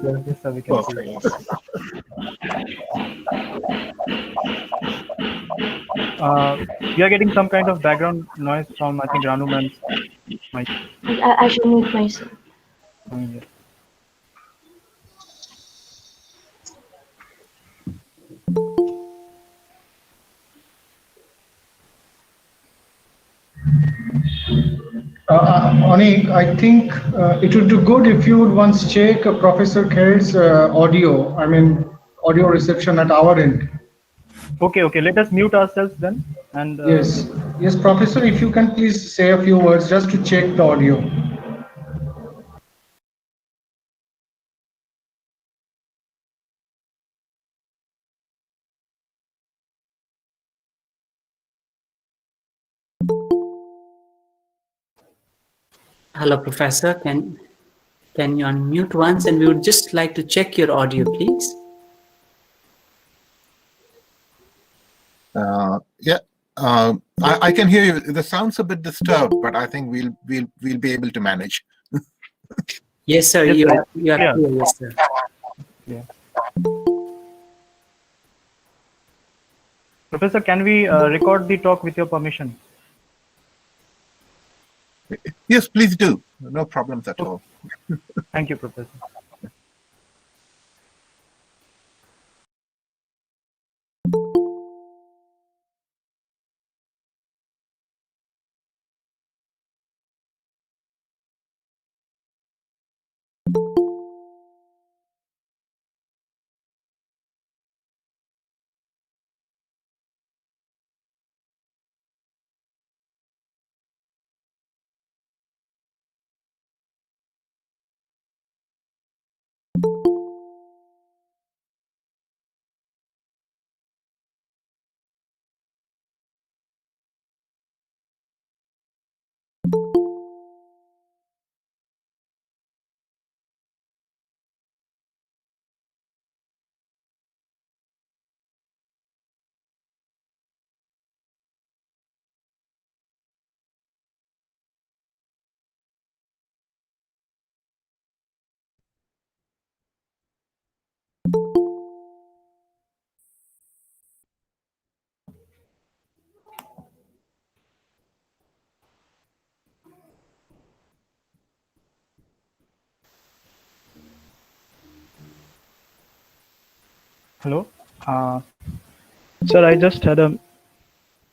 sir. Yes, sir. We can see. Perfect. We are getting some kind of background noise from, I think, Ranu ma'am's mic. I should mute myself. Yes. Anik, I think it would be good if you would once check Professor Kher's audio, audio reception at our end. Okay, okay. Let us mute ourselves then. And Yes, yes, Professor, if you can please say a few words just to check the audio. Hello, Professor. Can you unmute once? And we would just like to check your audio, please. Yeah, I can hear you. The sound's a bit disturbed, but I think we'll be able to manage. Yes, sir. Yes, you sir. are clear. Yes, sir. yeah. Professor, can we record the talk with your permission? Yes, please do. No problems at all. Thank you, Professor. Hello. Sir, I just had a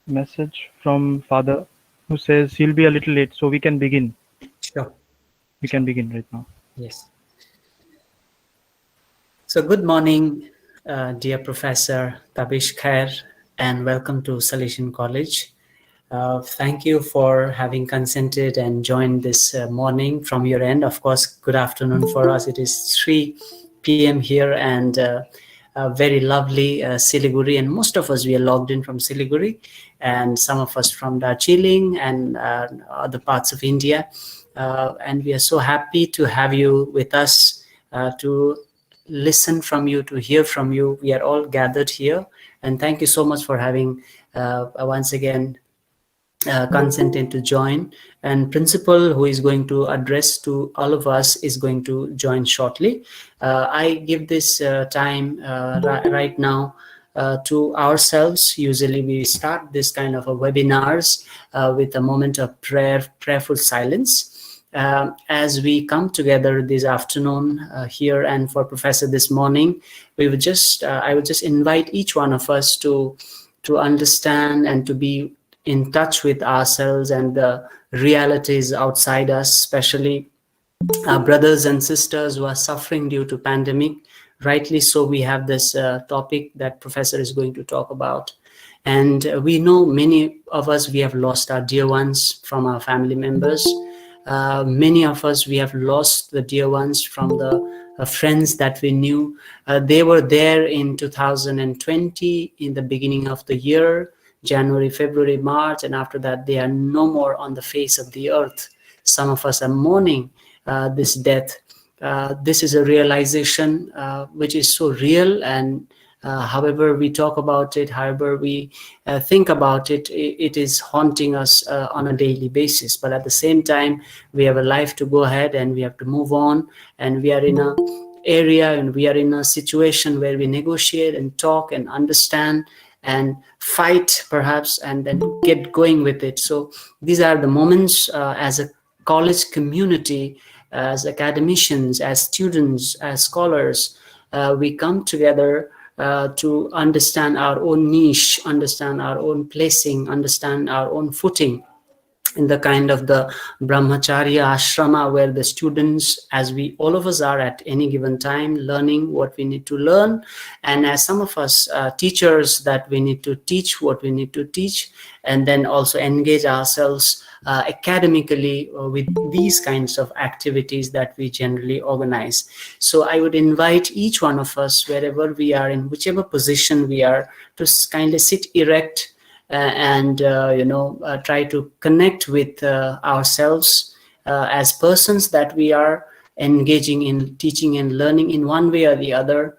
message from Father who says he'll be a little late, so we can begin. Sure. We can begin right now. Yes. So good morning, dear Professor Tabish Kher, and welcome to Salesian College. Thank you for having consented and joined this morning from your end. Of course, good afternoon for us. It is 3 p.m. here and very lovely Siliguri, and most of us, we are logged in from Siliguri, and some of us from Darjeeling and other parts of India. And we are so happy to have you with us to listen from you, to hear from you. We are all gathered here, and thank you so much for having once again consented to join. And principal, who is going to address to all of us, is going to join shortly. I give this time right now to ourselves. Usually we start this kind of a webinars with a moment of prayerful silence. As we come together this afternoon here, and for Professor this morning, we would just I would just invite each one of us to understand and to be in touch with ourselves and the realities outside us, especially our brothers and sisters who are suffering due to pandemic. Rightly so, we have this topic that Professor is going to talk about. And we know many of us, we have lost our dear ones from our family members. Many of us, we have lost the dear ones from the friends that we knew. They were there in 2020, in the beginning of the year, January, February, March, and after that, they are no more on the face of the earth. Some of us are mourning this death. This is a realization which is so real, and however we talk about it, however we think about it, it is haunting us on a daily basis. But at the same time, we have a life to go ahead, and we have to move on, and we are area, and we are in a situation where we negotiate and talk and understand and fight perhaps, and then get going with it. So these are the moments as a college community, as academicians, as students, as scholars, we come together to understand our own niche, understand our own placing, understand our own footing in the kind of the brahmacharya ashrama, where the students, as we all of us are at any given time, learning what we need to learn, and as some of us teachers, that we need to teach what we need to teach, and then also engage ourselves academically with these kinds of activities that we generally organize. So I would invite each one of us, wherever we are, in whichever position we are, to kind of sit erect and try to connect with ourselves as persons that we are engaging in teaching and learning in one way or the other,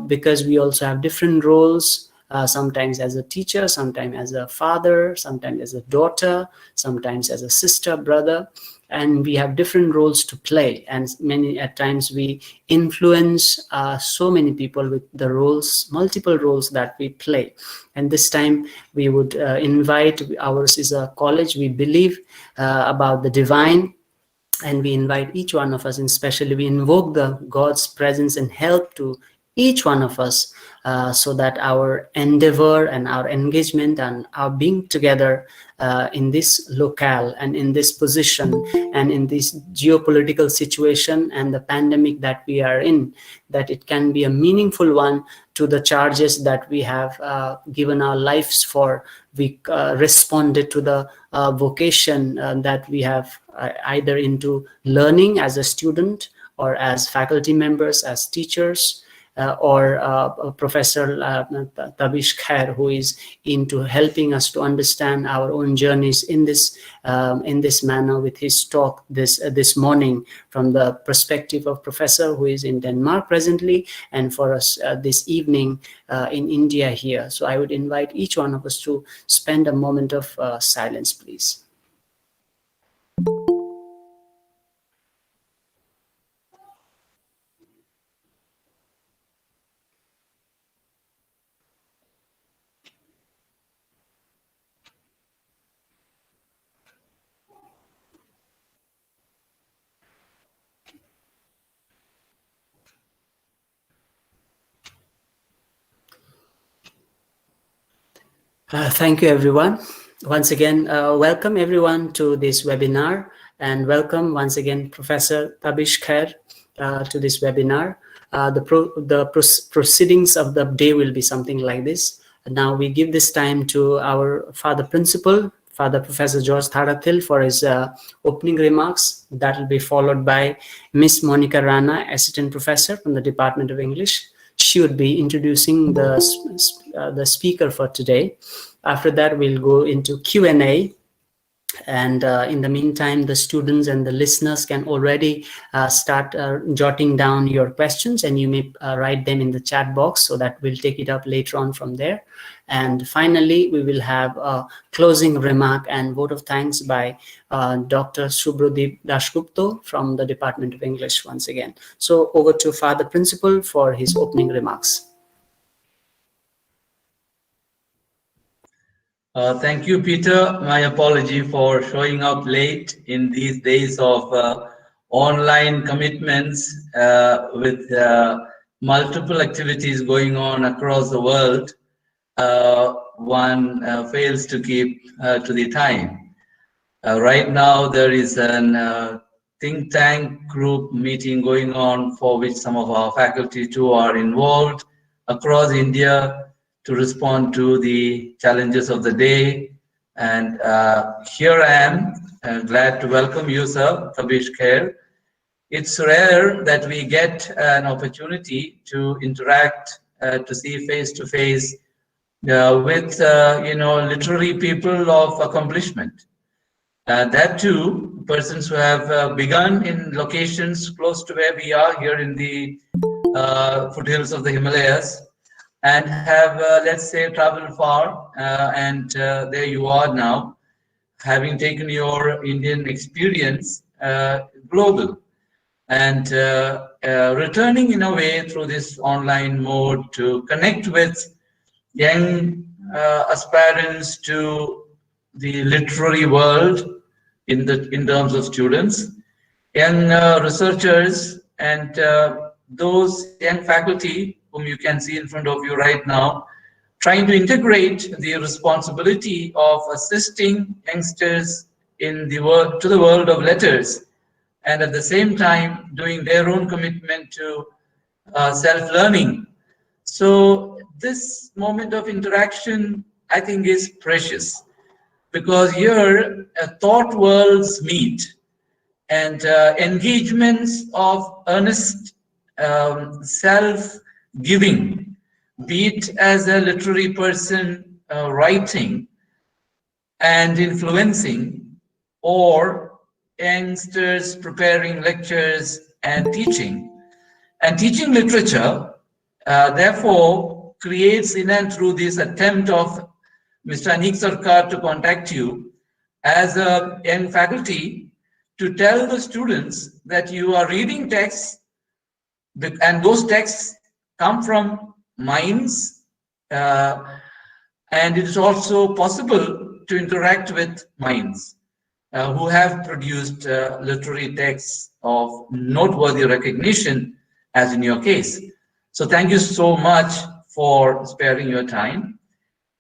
because we also have different roles, sometimes as a teacher, sometimes as a father, sometimes as a daughter, sometimes as a sister, brother, and we have different roles to play, and many at times we influence so many people with the roles, multiple roles that we play. And this time we would invite, ours is a college, we believe about the divine, and we invite each one of us, and especially we invoke the God's presence and help to each one of us, so that our endeavor and our engagement and our being together in this locale and in this position and in this geopolitical situation and the pandemic that we are in, that it can be a meaningful one to the charges that we have given our lives for. We responded to the vocation that we have either into learning as a student, or as faculty members, as teachers, or Professor Tabish Kher, who is into helping us to understand our own journeys in this manner with his talk this morning, from the perspective of Professor who is in Denmark presently, and for us this evening in India here. So I would invite each one of us to spend a moment of silence, please. Thank you, everyone. Once again, welcome everyone to this webinar, and welcome once again Professor Tabish Kher to this webinar. The proceedings of the day will be something like this. Now we give this time to our Father Principal, Father Professor George Tharathil, for his opening remarks. That will be followed by Miss Monica Rana, Assistant Professor from the Department of English. She would be introducing the speaker for today. After that, we'll go into Q&A. And in the meantime, the students and the listeners can already start jotting down your questions, and you may write them in the chat box, so that we'll take it up later on from there. And finally, we will have a closing remark and vote of thanks by Dr. Subrodip Dashgupta from the Department of English once again. So over to Father Principal for his opening remarks. Thank you, Peter. My apology for showing up late in these days of online commitments with multiple activities going on across the world. One fails to keep to the time. Right now, there is a think tank group meeting going on, for which some of our faculty too are involved across India, to respond to the challenges of the day. And here I am, glad to welcome you, sir, Tabish Kher. It's rare that we get an opportunity to interact, to see face to face with literary people of accomplishment. That too, persons who have begun in locations close to where we are here in the foothills of the Himalayas, and have, let's say, traveled far, and there you are now, having taken your Indian experience global. And returning in a way through this online mode to connect with young aspirants to the literary world in terms of students, young researchers, and those young faculty whom you can see in front of you right now, trying to integrate the responsibility of assisting youngsters in the world to the world of letters, and at the same time doing their own commitment to self-learning. So this moment of interaction, I think, is precious, because here thought worlds meet, and engagements of earnest self-giving, be it as a literary person writing and influencing, or youngsters preparing lectures and teaching. And teaching literature, therefore, creates in and through this attempt of Mr. Anik Sarkar to contact you as a young faculty to tell the students that you are reading texts, and those texts come from minds, and it is also possible to interact with minds who have produced literary texts of noteworthy recognition, as in your case. So thank you so much for sparing your time.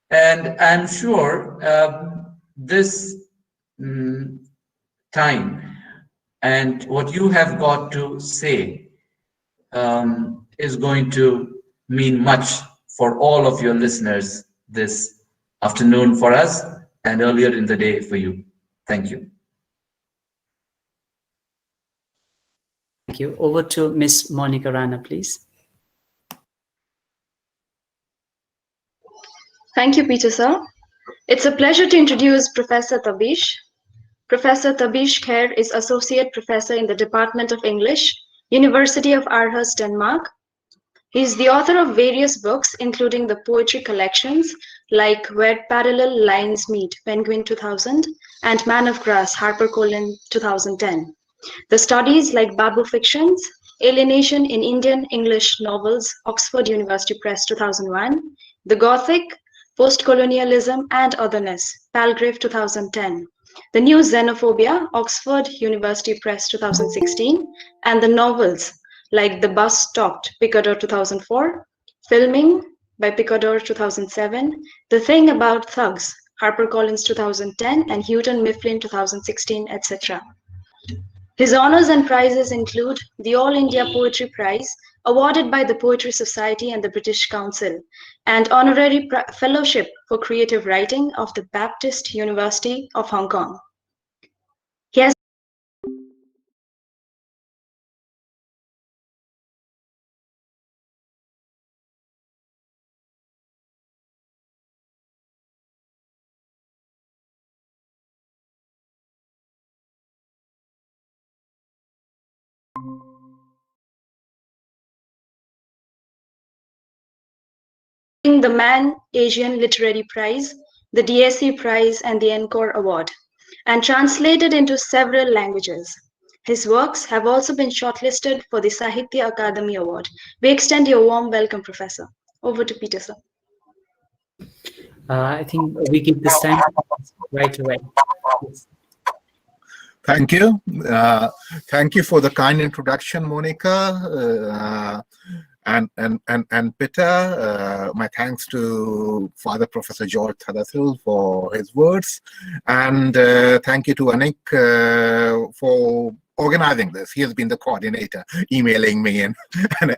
And I'm sure this time and what you have got to say is going to mean much for all of your listeners this afternoon for us, and earlier in the day for you. Thank you. Thank you. Over to Ms. Monica Rana, please. Thank you, Peter, sir. It's a pleasure to introduce Professor Tabish. Professor Tabish Kher is Associate Professor in the Department of English, University of Aarhus, Denmark. He is the author of various books, including the poetry collections like Where Parallel Lines Meet, Penguin 2000, and Man of Grass, HarperCollins 2010. The studies like Babu Fictions, Alienation in Indian English Novels, Oxford University Press 2001, The Gothic, Post-Colonialism and Otherness, Palgrave 2010, The New Xenophobia, Oxford University Press 2016, and the novels like The Bus Stopped, Picador 2004, Filming by Picador 2007, The Thing About Thugs, HarperCollins 2010, and Houghton Mifflin 2016, etc. His honors and prizes include the All India Poetry Prize, awarded by the Poetry Society and the British Council, and Honorary Fellowship for Creative Writing of the Baptist University of Hong Kong. He has the Man Asian Literary Prize, the DSC Prize, and the Encore Award, and translated into several languages. His works have also been shortlisted for the Sahitya Akademi Award. We extend your warm welcome, Professor. Over to Peter, sir. I think we give this time right away. Yes. Thank you. Thank you for the kind introduction, Monica. And Peter, my thanks to Father Professor George Thadasil for his words, and thank you to Anik for organizing this. He has been the coordinator, emailing me and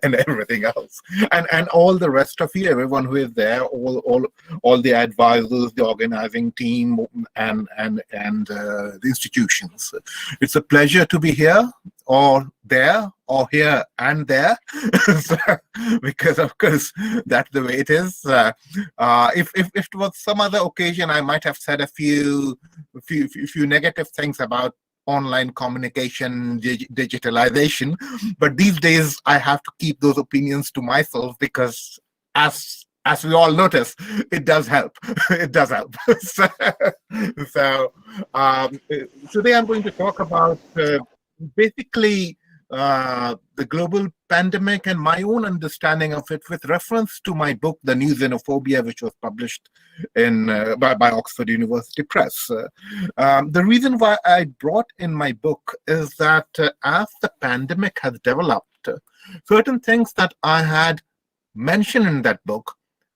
everything else, and all the rest of you, everyone who is there, all the advisors, the organizing team, and the institutions. It's a pleasure to be here, or there, or here and there, because of course that's the way it is. If it was some other occasion, I might have said a few negative things about online communication, digitalization, but these days I have to keep those opinions to myself, because as we all notice, it does help. It does help. So today I'm going to talk about basically the global pandemic and my own understanding of it with reference to my book, The New Xenophobia, which was published by Oxford University Press. The reason why I brought in my book is that as the pandemic has developed, certain things that I had mentioned in that book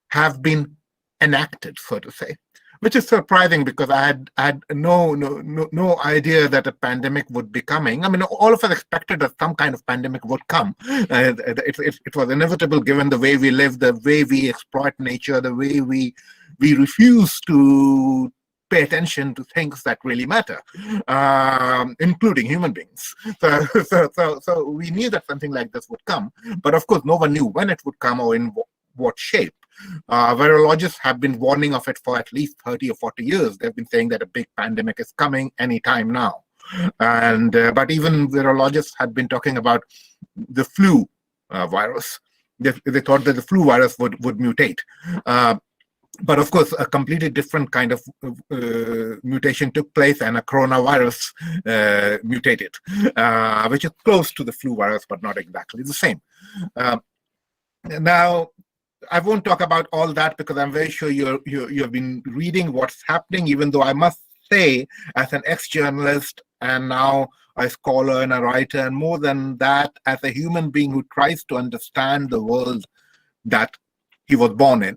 have been enacted, so to say, which is surprising because I had no idea that a pandemic would be coming. I mean, all of us expected that some kind of pandemic would come. It was inevitable given the way we live, the way we exploit nature, the way we refuse to pay attention to things that really matter, including human beings. So we knew that something like this would come, but of course, no one knew when it would come or in what shape. Virologists have been warning of it for at least 30 or 40 years. They've been saying that a big pandemic is coming anytime now. And but even virologists had been talking about the flu virus. They thought that the flu virus would mutate. But of course, a completely different kind of mutation took place, and a coronavirus mutated, which is close to the flu virus, but not exactly the same. Now, I won't talk about all that because I'm very sure you've been reading what's happening, even though I must say, as an ex-journalist and now a scholar and a writer, and more than that, as a human being who tries to understand the world that he was born in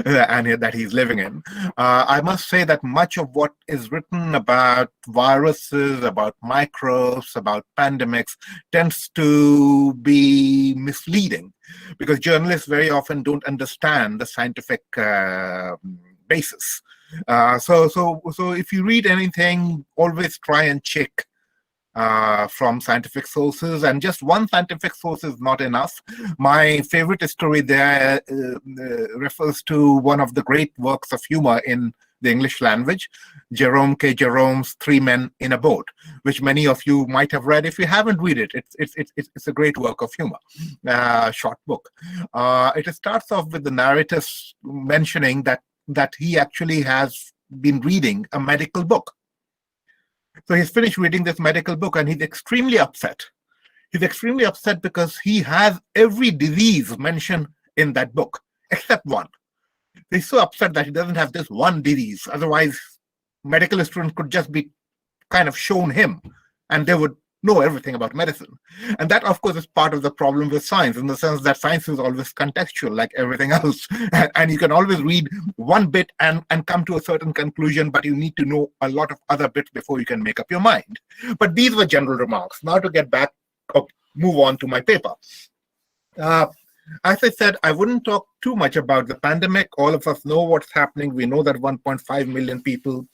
and that he's living in, I must say that much of what is written about viruses, about microbes, about pandemics tends to be misleading because journalists very often don't understand the scientific basis. So if you read anything, always try and check from scientific sources, and just one scientific source is not enough. My favorite story there refers to one of the great works of humor in the English language, Jerome K. Jerome's Three Men in a Boat, which many of you might have read. If you haven't read it, it's a great work of humor, short book. It starts off with the narrator mentioning that he actually has been reading a medical book. So he's finished reading this medical book and he's extremely upset. He's extremely upset because he has every disease mentioned in that book, except one. He's so upset that he doesn't have this one disease. Otherwise, medical students could just be kind of shown him and they would know everything about medicine. And that, of course, is part of the problem with science, in the sense that science is always contextual, like everything else. And you can always read one bit and come to a certain conclusion, but you need to know a lot of other bits before you can make up your mind. But these were general remarks. Now to get back, move on to my paper. As I said, I wouldn't talk too much about the pandemic. All of us know what's happening. We know that 1.5 million people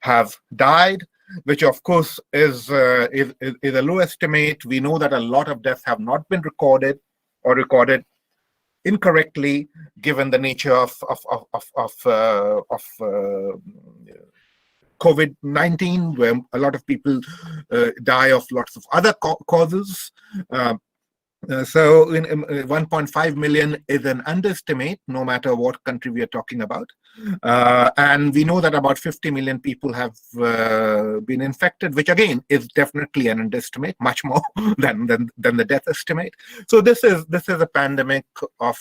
have died, which of course is a low estimate. We know that a lot of deaths have not been recorded or recorded incorrectly, given the nature of COVID-19, where a lot of people die of lots of other causes. So 1.5 million is an underestimate, no matter what country we are talking about. And we know that about 50 million people have been infected, which again is definitely an underestimate, much more than the death estimate. So this is a pandemic of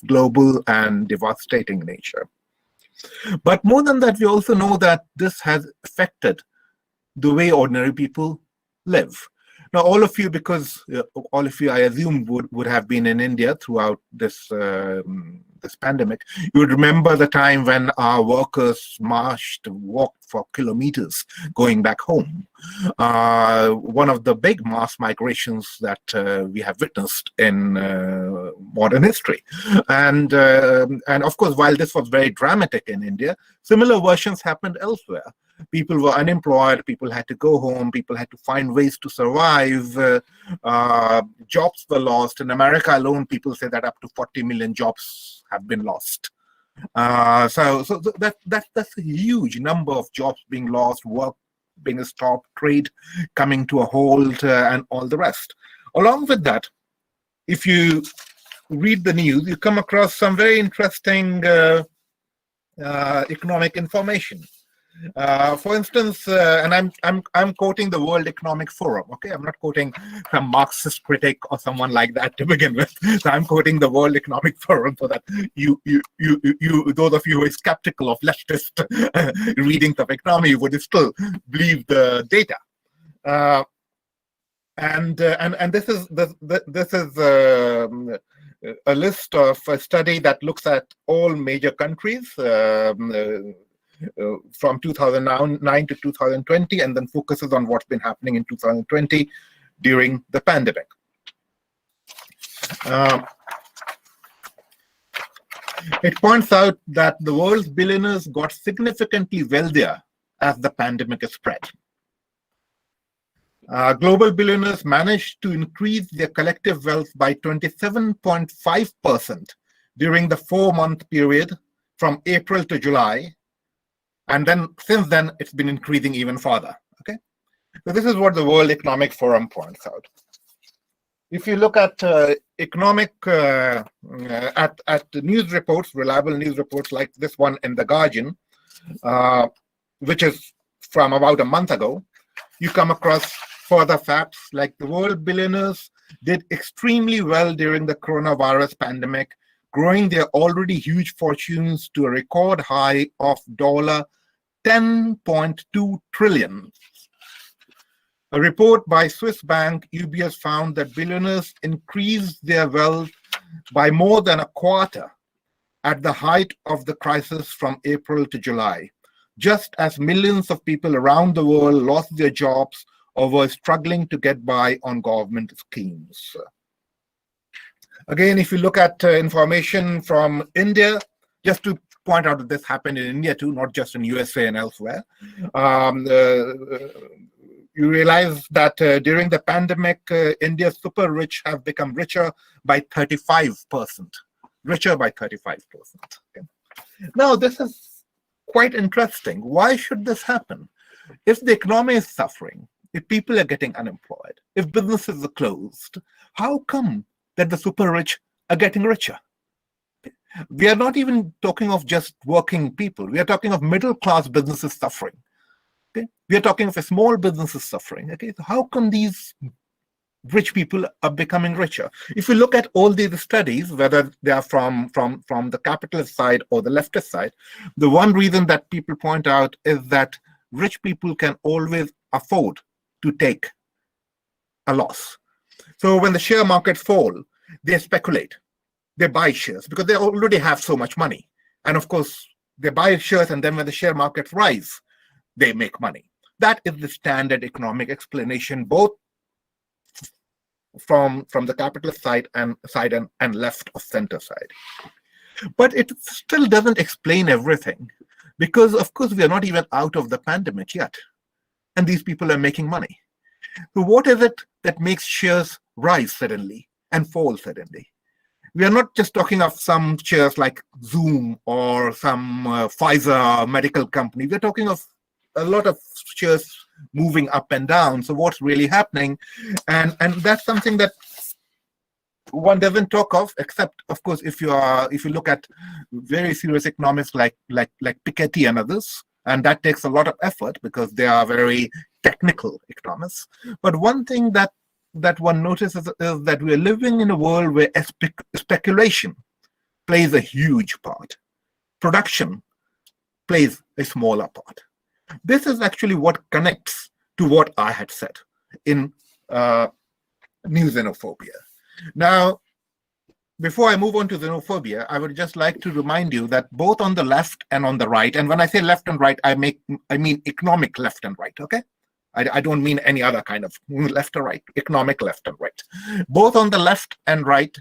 global and devastating nature. But more than that, we also know that this has affected the way ordinary people live. Now, all of you, because all of you, I assume, would have been in India throughout this this pandemic, you would remember the time when our workers walked for kilometers going back home. One of the big mass migrations that we have witnessed in modern history. And of course, while this was very dramatic in India, similar versions happened elsewhere. People were unemployed, people had to go home, people had to find ways to survive, jobs were lost. In America alone, people say that up to 40 million jobs have been lost. So that's a huge number of jobs being lost, work being stopped, trade coming to a halt, and all the rest. Along with that, if you read the news, you come across some very interesting economic information. For instance, and I'm quoting the World Economic Forum. Okay, I'm not quoting some Marxist critic or someone like that to begin with. So I'm quoting the World Economic Forum so that you those of you who are skeptical of leftist readings of economy would still believe the data. And this is a list of a study that looks at all major countries from 2009 to 2020, and then focuses on what's been happening in 2020 during the pandemic. It points out that the world's billionaires got significantly wealthier as the pandemic spread. Global billionaires managed to increase their collective wealth by 27.5% during the 4-month period from April to July. And then since then, it's been increasing even further. Okay, so this is what the World Economic Forum points out. If you look at at news reports, reliable news reports like this one in The Guardian, which is from about a month ago, you come across further facts like the world billionaires did extremely well during the coronavirus pandemic, growing their already huge fortunes to a record high of $10.2 trillion. A report by Swiss bank UBS found that billionaires increased their wealth by more than a quarter at the height of the crisis from April to July, just as millions of people around the world lost their jobs or were struggling to get by on government schemes. Again, if you look at information from India, just to point out that this happened in India too, not just in USA and elsewhere, you realize that during the pandemic, India's super rich have become richer by 35%. Richer by 35%. Okay. Now, this is quite interesting. Why should this happen? If the economy is suffering, if people are getting unemployed, if businesses are closed, how come that the super rich are getting richer? We are not even talking of just working people. We are talking of middle-class businesses suffering. Okay? We are talking of a small businesses suffering. Okay? So how come these rich people are becoming richer? If you look at all these studies, whether they are from the capitalist side or the leftist side, the one reason that people point out is that rich people can always afford to take a loss. So when the share markets fall, they speculate. They buy shares because they already have so much money. And of course, they buy shares, and then when the share markets rise, they make money. That is the standard economic explanation, both from the capitalist side and left of center side. But it still doesn't explain everything, because of course we are not even out of the pandemic yet, and these people are making money. So what is it that makes shares rise suddenly and fall suddenly? We are not just talking of some shares like Zoom or some Pfizer medical company. We're talking of a lot of shares moving up and down. So what's really happening? And that's something that one doesn't talk of, except of course if you look at very serious economists like Piketty and others, and that takes a lot of effort because they are very technical economists. But one thing that one notices is that we're living in a world where speculation plays a huge part. Production plays a smaller part. This is actually what connects to what I had said in new xenophobia. Now, before I move on to xenophobia, I would just like to remind you that both on the left and on the right, and when I say left and right, I mean economic left and right, okay? I don't mean any other kind of left or right, economic left and right. Both on the left and right,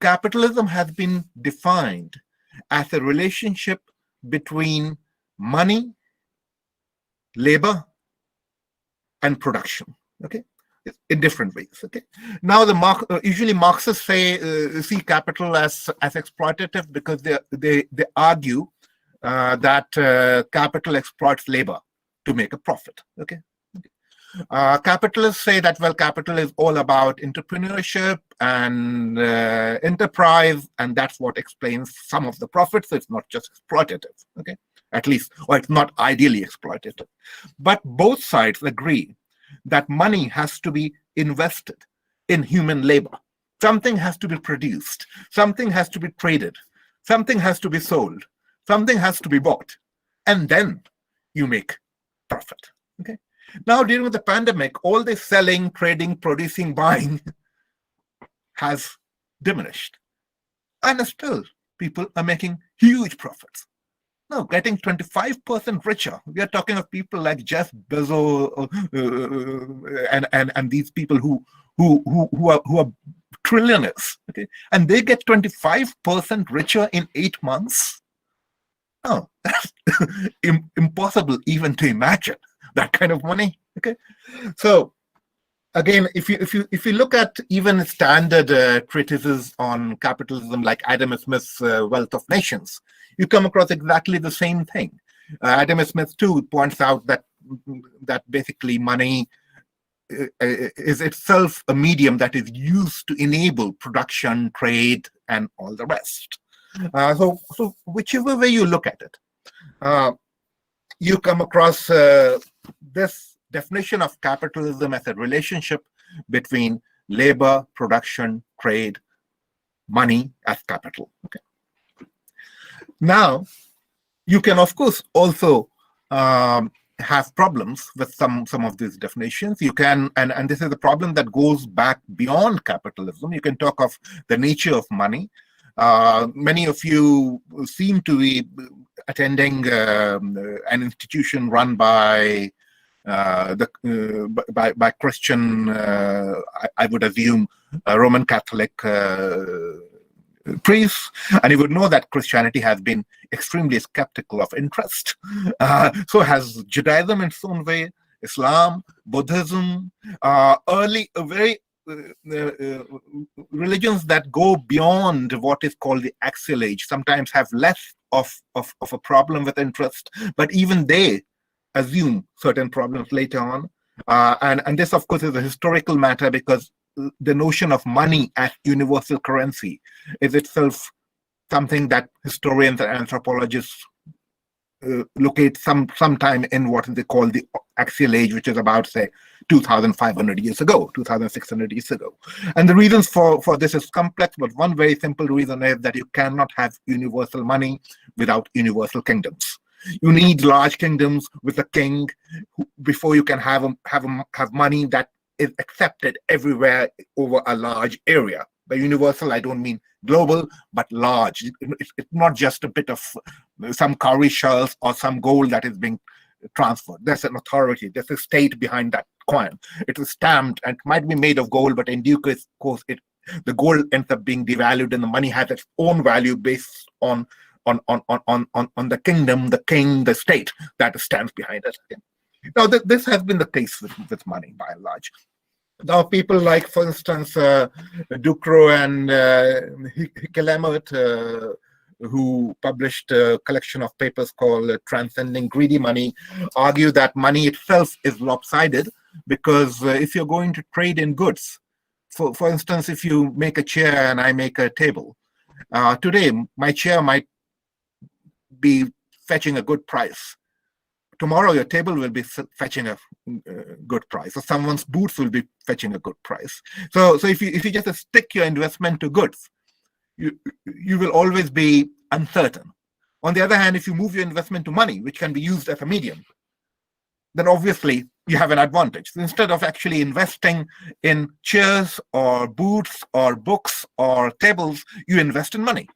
capitalism has been defined as a relationship between money, labor, and production, okay? In different ways, okay? Now, usually Marxists see capital as exploitative because they argue that capital exploits labor to make a profit, okay? Capitalists say that, well, capital is all about entrepreneurship and enterprise, and that's what explains some of the profits. It's not just exploitative, okay? at least, or it's not ideally exploitative. But both sides agree that money has to be invested in human labor. Something has to be produced, something has to be traded, something has to be sold, something has to be bought, and then you make profit. Okay. Now, during the pandemic, all this selling, trading, producing, buying has diminished. And still, people are making huge profits. No, getting 25% richer. We are talking of people like Jeff Bezos and these people who are trillionaires. Okay, and they get 25% richer in 8 months. Oh, that's impossible even to imagine that kind of money. Okay, so again, if you look at even standard treatises on capitalism, like Adam Smith's Wealth of Nations, you come across exactly the same thing. Adam Smith too points out that basically money is itself a medium that is used to enable production, trade, and all the rest. So whichever way you look at it, you come across this definition of capitalism as a relationship between labor, production, trade, money as capital. Okay. Now, you can of course also have problems with some of these definitions. You can, and this is a problem that goes back beyond capitalism. You can talk of the nature of money. Many of you seem to be attending an institution run by by Christian, I would assume, Roman Catholic priests, and you would know that Christianity has been extremely skeptical of interest. So has Judaism in its own way, Islam, Buddhism, very religions that go beyond what is called the axial age sometimes have less of a problem with interest, but even they assume certain problems later on. And this, of course, is a historical matter, because the notion of money as universal currency is itself something that historians and anthropologists locate sometime in what they call the axial age, which is about, say, 2,500 years ago, 2,600 years ago. And the reasons for this is complex, but one very simple reason is that you cannot have universal money without universal kingdoms. You need large kingdoms with a king before you can have money that is accepted everywhere over a large area. By universal, I don't mean global, but large. It's not just a bit of some cowrie shells or some gold that is being transferred. There's an authority, there's a state behind that coin. It is stamped and it might be made of gold, but in due course, the gold ends up being devalued and the money has its own value based on the kingdom, the king, the state that stands behind it. Now, this has been the case with money by and large. Now, people like, for instance, Ducrot and Hikelemert, who published a collection of papers called Transcending Greedy Money, argue that money itself is lopsided, because if you're going to trade in goods, for instance, if you make a chair and I make a table, today my chair might be fetching a good price. Tomorrow your table will be fetching a good price, or someone's boots will be fetching a good price. So if you just stick your investment to goods, you will always be uncertain. On the other hand, if you move your investment to money, which can be used as a medium, then obviously you have an advantage. So instead of actually investing in chairs or boots or books or tables, you invest in money.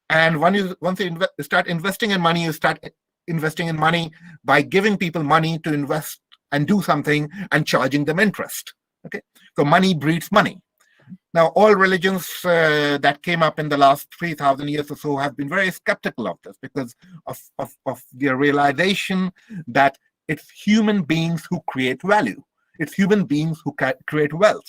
And once you start investing in money, you start investing in money by giving people money to invest and do something and charging them interest. Okay, so money breeds money. Now, all religions that came up in the last 3,000 years or so have been very skeptical of this, because of their realization that it's human beings who create value. It's human beings who create wealth.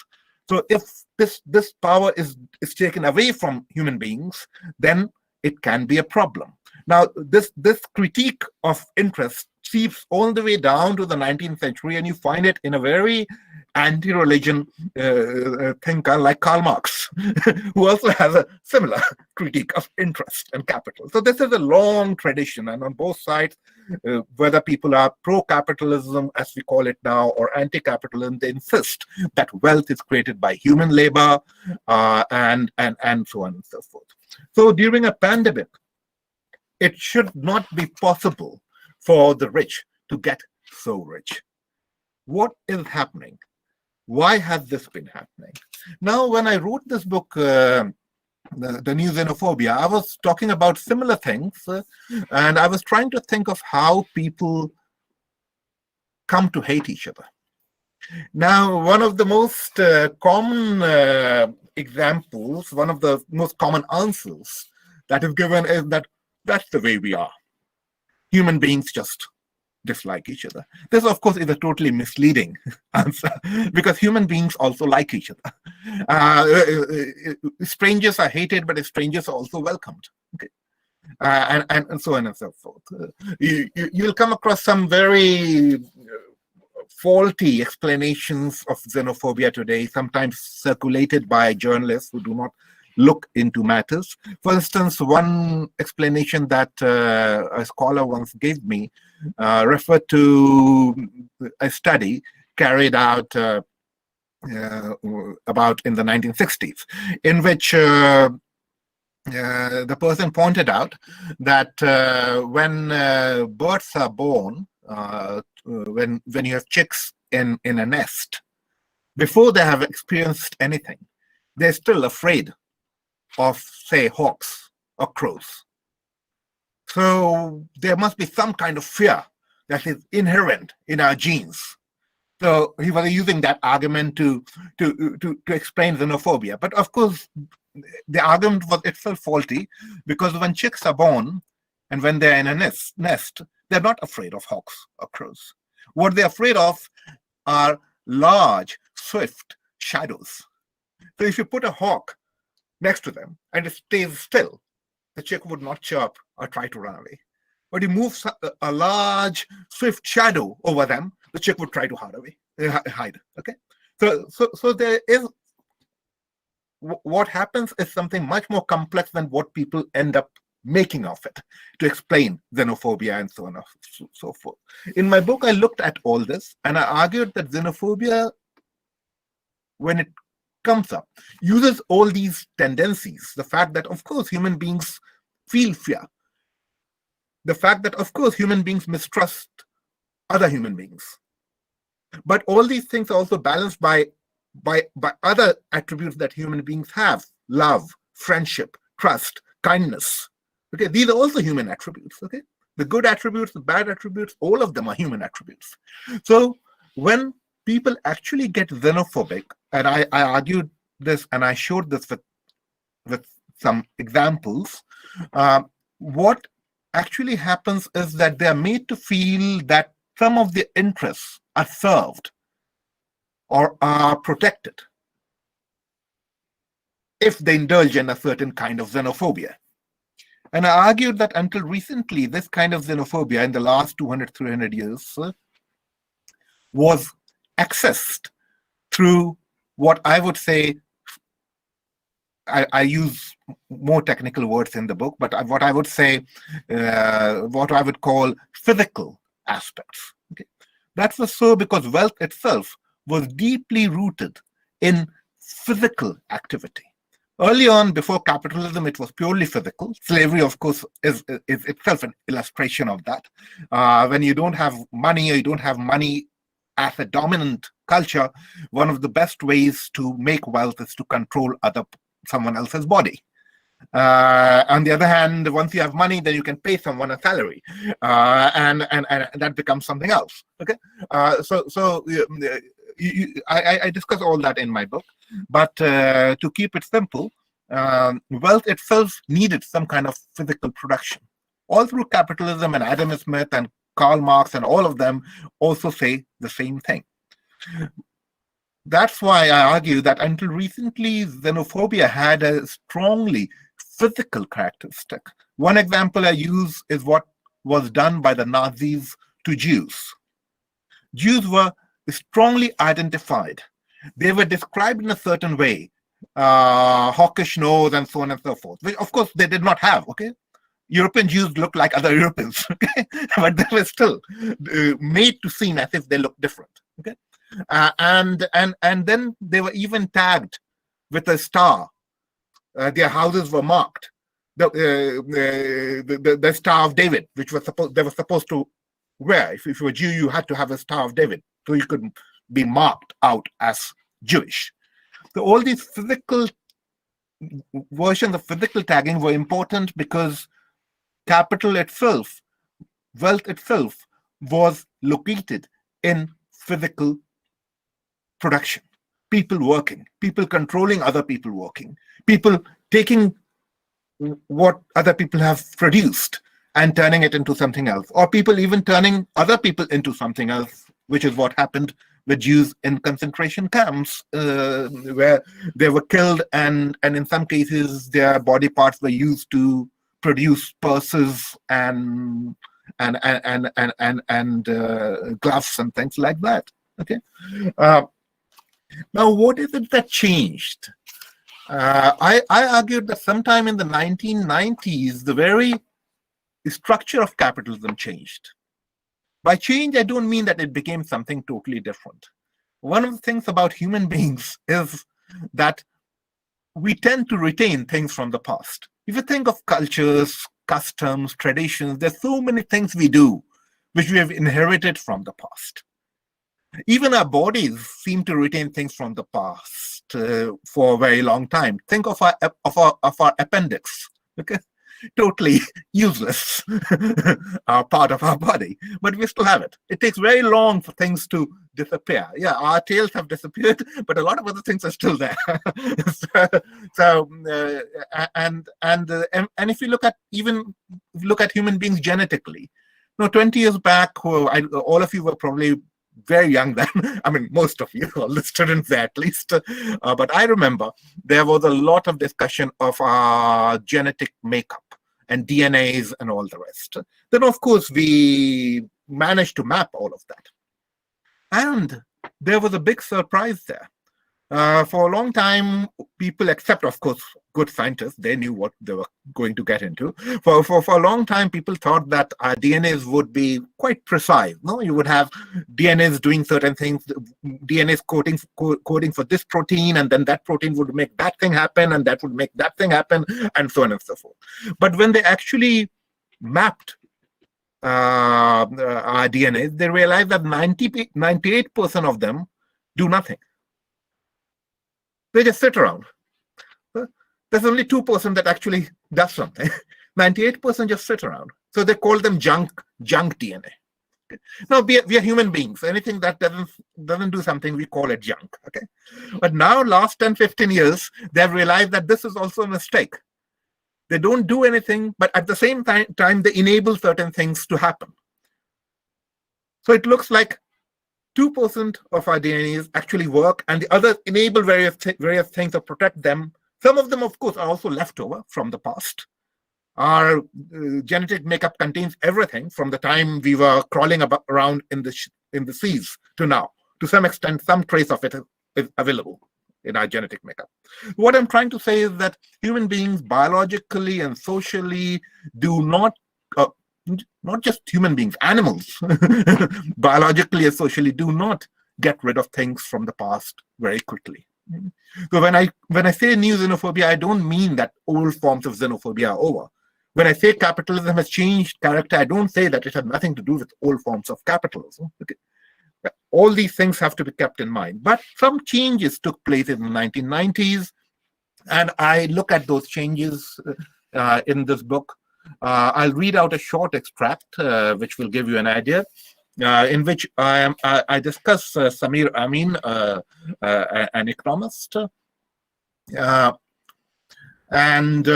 So if this power is taken away from human beings, then it can be a problem. Now, this critique of interest seeps all the way down to the 19th century, and you find it in a very anti-religion thinker like Karl Marx, who also has a similar critique of interest and capital. So this is a long tradition, and on both sides, whether people are pro-capitalism, as we call it now, or anti-capitalism, they insist that wealth is created by human labor, and so on and so forth. So during a pandemic, it should not be possible for the rich to get so rich. What is happening? Why has this been happening? Now, when I wrote this book, the New Xenophobia, I was talking about similar things, and I was trying to think of how people come to hate each other. Now, one of the most common examples, one of the most common answers that is given is that that's the way we are. Human beings just dislike each other. This, of course, is a totally misleading answer, because human beings also like each other. Strangers are hated, but strangers are also welcomed. Okay. And so on and so forth. You'll come across some very faulty explanations of xenophobia today, sometimes circulated by journalists who do not look into matters. For instance, one explanation that a scholar once gave me referred to a study carried out about in the 1960s, in which the person pointed out that when birds are born, when you have chicks in a nest, before they have experienced anything, they're still afraid of, say, hawks or crows. So there must be some kind of fear that is inherent in our genes. So he was using that argument to explain xenophobia. But of course, the argument was itself faulty, because when chicks are born and when they're in a nest, they're not afraid of hawks or crows. What they're afraid of are large, swift shadows. So if you put a hawk next to them and it stays still, the chick would not chirp or try to run away. But you move a large, swift shadow over them, the chick would try to hide. Okay, so there is, what happens is something much more complex than what people end up making of it to explain xenophobia and so on and so forth. In my book, I looked at all this, and I argued that xenophobia, when it comes up, uses all these tendencies. The fact that, of course, human beings feel fear. The fact that, of course, human beings mistrust other human beings. But all these things are also balanced by other attributes that human beings have: love, friendship, trust, kindness. Okay, these are also human attributes. Okay, the good attributes, the bad attributes, all of them are human attributes. So when people actually get xenophobic, and I argued this and I showed this with some examples, what actually happens is that they are made to feel that some of their interests are served or are protected if they indulge in a certain kind of xenophobia. And I argued that until recently, this kind of xenophobia in the last 200, 300 years was accessed through what I would say, I use more technical words in the book, but what I would say, what I would call physical aspects. Okay? That was so because wealth itself was deeply rooted in physical activity. Early on, before capitalism, it was purely physical. Slavery, of course, is itself an illustration of that. When you don't have money, or you don't have money as a dominant culture, one of the best ways to make wealth is to control someone else's body. On the other hand, once you have money, then you can pay someone a salary, and that becomes something else. Okay, I discuss all that in my book, but to keep it simple, wealth itself needed some kind of physical production. All through capitalism, and Adam Smith and Karl Marx and all of them also say the same thing. That's why I argue that until recently, xenophobia had a strongly physical characteristic. One example I use is what was done by the Nazis to Jews. Jews were strongly identified. They were described in a certain way, hawkish nose and so on and so forth, which of course they did not have, okay? European Jews look like other Europeans, okay? But they were still made to seem as if they look different, okay? And then they were even tagged with a star. Their houses were marked. The Star of David, which was they were supposed to wear. If you were a Jew, you had to have a Star of David, so you could be marked out as Jewish. So all these physical versions of physical tagging were important because capital itself, wealth itself, was located in physical production. People working, people controlling other people working, people taking what other people have produced and turning it into something else, or people even turning other people into something else, which is what happened with Jews in concentration camps, where they were killed, and in some cases their body parts were used to produce purses and gloves and things like that. Okay. Now, what is it that changed? I argued that sometime in the 1990s, the very structure of capitalism changed. By change, I don't mean that it became something totally different. One of the things about human beings is that we tend to retain things from the past. If you think of cultures, customs, traditions, there's so many things we do which we have inherited from the past. Even our bodies seem to retain things from the past for a very long time. Think of our appendix. Okay, totally useless part of our body, but we still have it. It takes very long for things to disappear. Yeah, our tails have disappeared, but a lot of other things are still there. And if you look at human beings genetically, 20 years back, all of you were probably very young then. I mean, most of you, all the students there at least. But I remember there was a lot of discussion of our genetic makeup and DNAs and all the rest. Then, of course, we managed to map all of that. And there was a big surprise there. For a long time, people, except, of course, good scientists, they knew what they were going to get into. For a long time, people thought that our DNAs would be quite precise. No, you would have DNAs doing certain things, DNAs coding for this protein, and then that protein would make that thing happen, and that would make that thing happen, and so on and so forth. But when they actually mapped our DNAs, they realized that 98% of them do nothing. They just sit around. There's only 2% that actually does something. 98% just sit around. So they call them junk DNA. Okay. Now we are human beings. Anything that doesn't do something, we call it junk. Okay. But now, last 10, 15 years, they've realized that this is also a mistake. They don't do anything, but at the same time, they enable certain things to happen. So it looks like 2% of our DNAs actually work, and the others enable various things to protect them. Some of them, of course, are also leftover from the past. Our genetic makeup contains everything from the time we were crawling around in the seas to now. To some extent, some trace of it is available in our genetic makeup. What I'm trying to say is that human beings, biologically and socially, do not just human beings, animals, biologically and socially, do not get rid of things from the past very quickly. So when I say new xenophobia, I don't mean that old forms of xenophobia are over. When I say capitalism has changed character, I don't say that it has nothing to do with old forms of capitalism. Okay. All these things have to be kept in mind. But some changes took place in the 1990s, and I look at those changes in this book. I'll read out a short extract, which will give you an idea, in which I discuss Samir Amin, an economist, and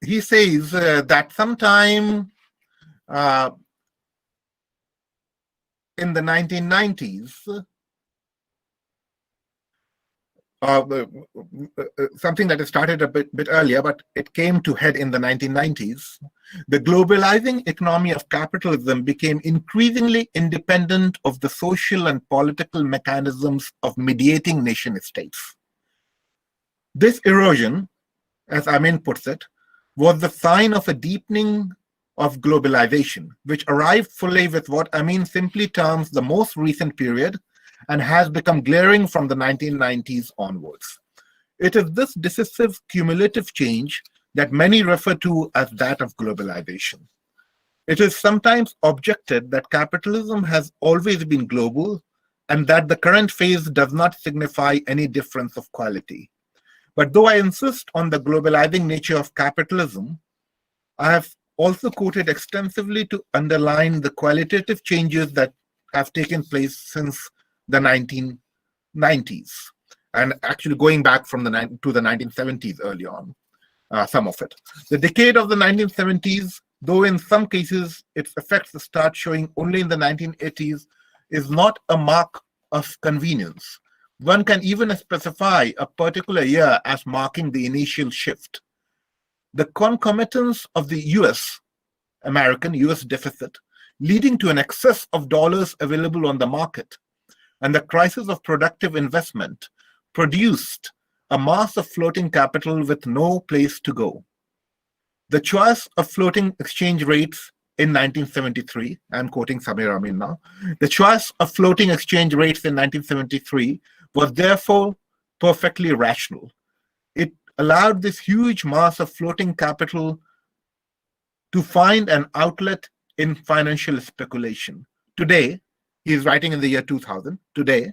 he says that sometime in the 1990s, something that started a bit earlier, but it came to head in the 1990s. The globalizing economy of capitalism became increasingly independent of the social and political mechanisms of mediating nation states. This erosion, as Amin puts it, was the sign of a deepening of globalization, which arrived fully with what Amin simply terms the most recent period and has become glaring from the 1990s onwards. It is this decisive cumulative change that many refer to as that of globalization. It is sometimes objected that capitalism has always been global and that the current phase does not signify any difference of quality. But though I insist on the globalizing nature of capitalism, I have also quoted extensively to underline the qualitative changes that have taken place since the 1990s, and actually going back from to the 1970s early on, some of it. The decade of the 1970s, though in some cases its effects start showing only in the 1980s, is not a mark of convenience. One can even specify a particular year as marking the initial shift. The concomitance of the US deficit, leading to an excess of dollars available on the market, and the crisis of productive investment produced a mass of floating capital with no place to go. The choice of floating exchange rates in 1973, I'm quoting Samir Amin now, the choice of floating exchange rates in 1973 was therefore perfectly rational. It allowed this huge mass of floating capital to find an outlet in financial speculation. Today, he is writing in the year 2000, today,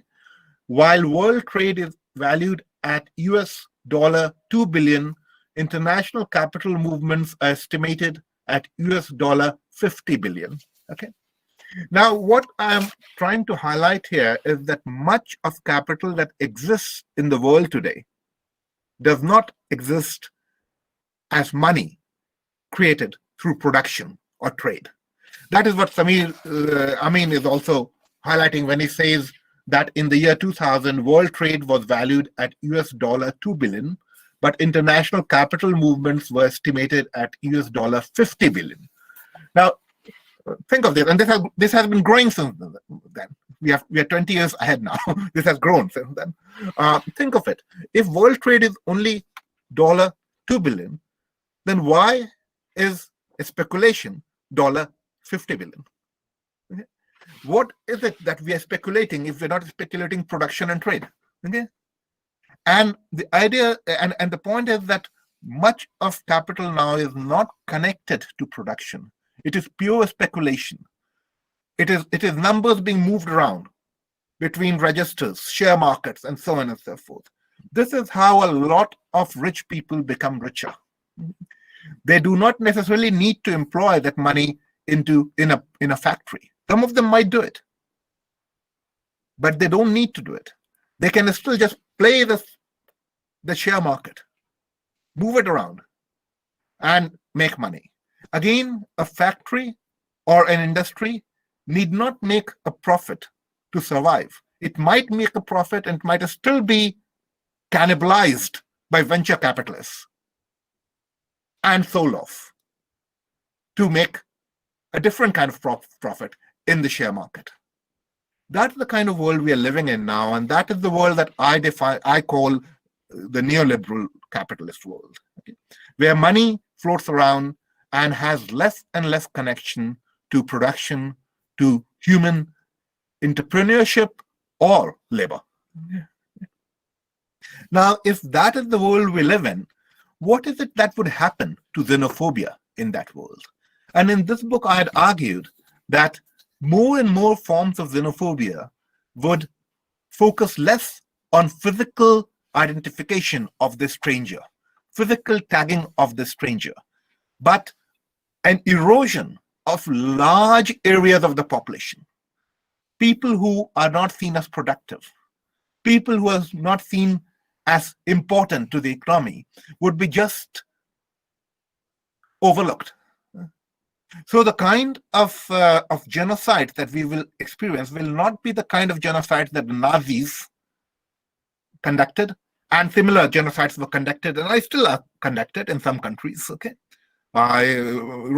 while world trade is valued at US $2 billion, international capital movements are estimated at US $50 billion. Okay. Now, what I'm trying to highlight here is that much of capital that exists in the world today does not exist as money created through production or trade. That is what Samir Amin is also highlighting when he says that in the year 2000, world trade was valued at US $2 billion, but international capital movements were estimated at US $50 billion. Now, think of this, and this has been growing since then. We are 20 years ahead now. This has grown since then. Think of it. If world trade is only $2 billion, then why is speculation $50 billion? Okay? What is it that we are speculating if we're not speculating production and trade? Okay? And the idea and the point is that much of capital now is not connected to production. It is pure speculation. It is numbers being moved around between registers, share markets, and so on and so forth. This is how a lot of rich people become richer. They do not necessarily need to employ that money in a factory. Some of them might do it, but they don't need to do it. They can still just play the share market, move it around, and make money. Again, a factory or an industry need not make a profit to survive. It might make a profit and might still be cannibalized by venture capitalists and sold off to make a different kind of profit in the share market. That's the kind of world we are living in now, and that is the world that I call the neoliberal capitalist world, okay? Where money floats around and has less and less connection to production, to human entrepreneurship or labor. Now, if that is the world we live in, what is it that would happen to xenophobia in that world? And in this book, I had argued that more and more forms of xenophobia would focus less on physical identification of the stranger, physical tagging of the stranger, but an erosion of large areas of the population. People who are not seen as productive, people who are not seen as important to the economy would be just overlooked. So the kind of genocide that we will experience will not be the kind of genocide that the Nazis conducted And similar genocides were conducted, and I still are conducted in some countries, okay? By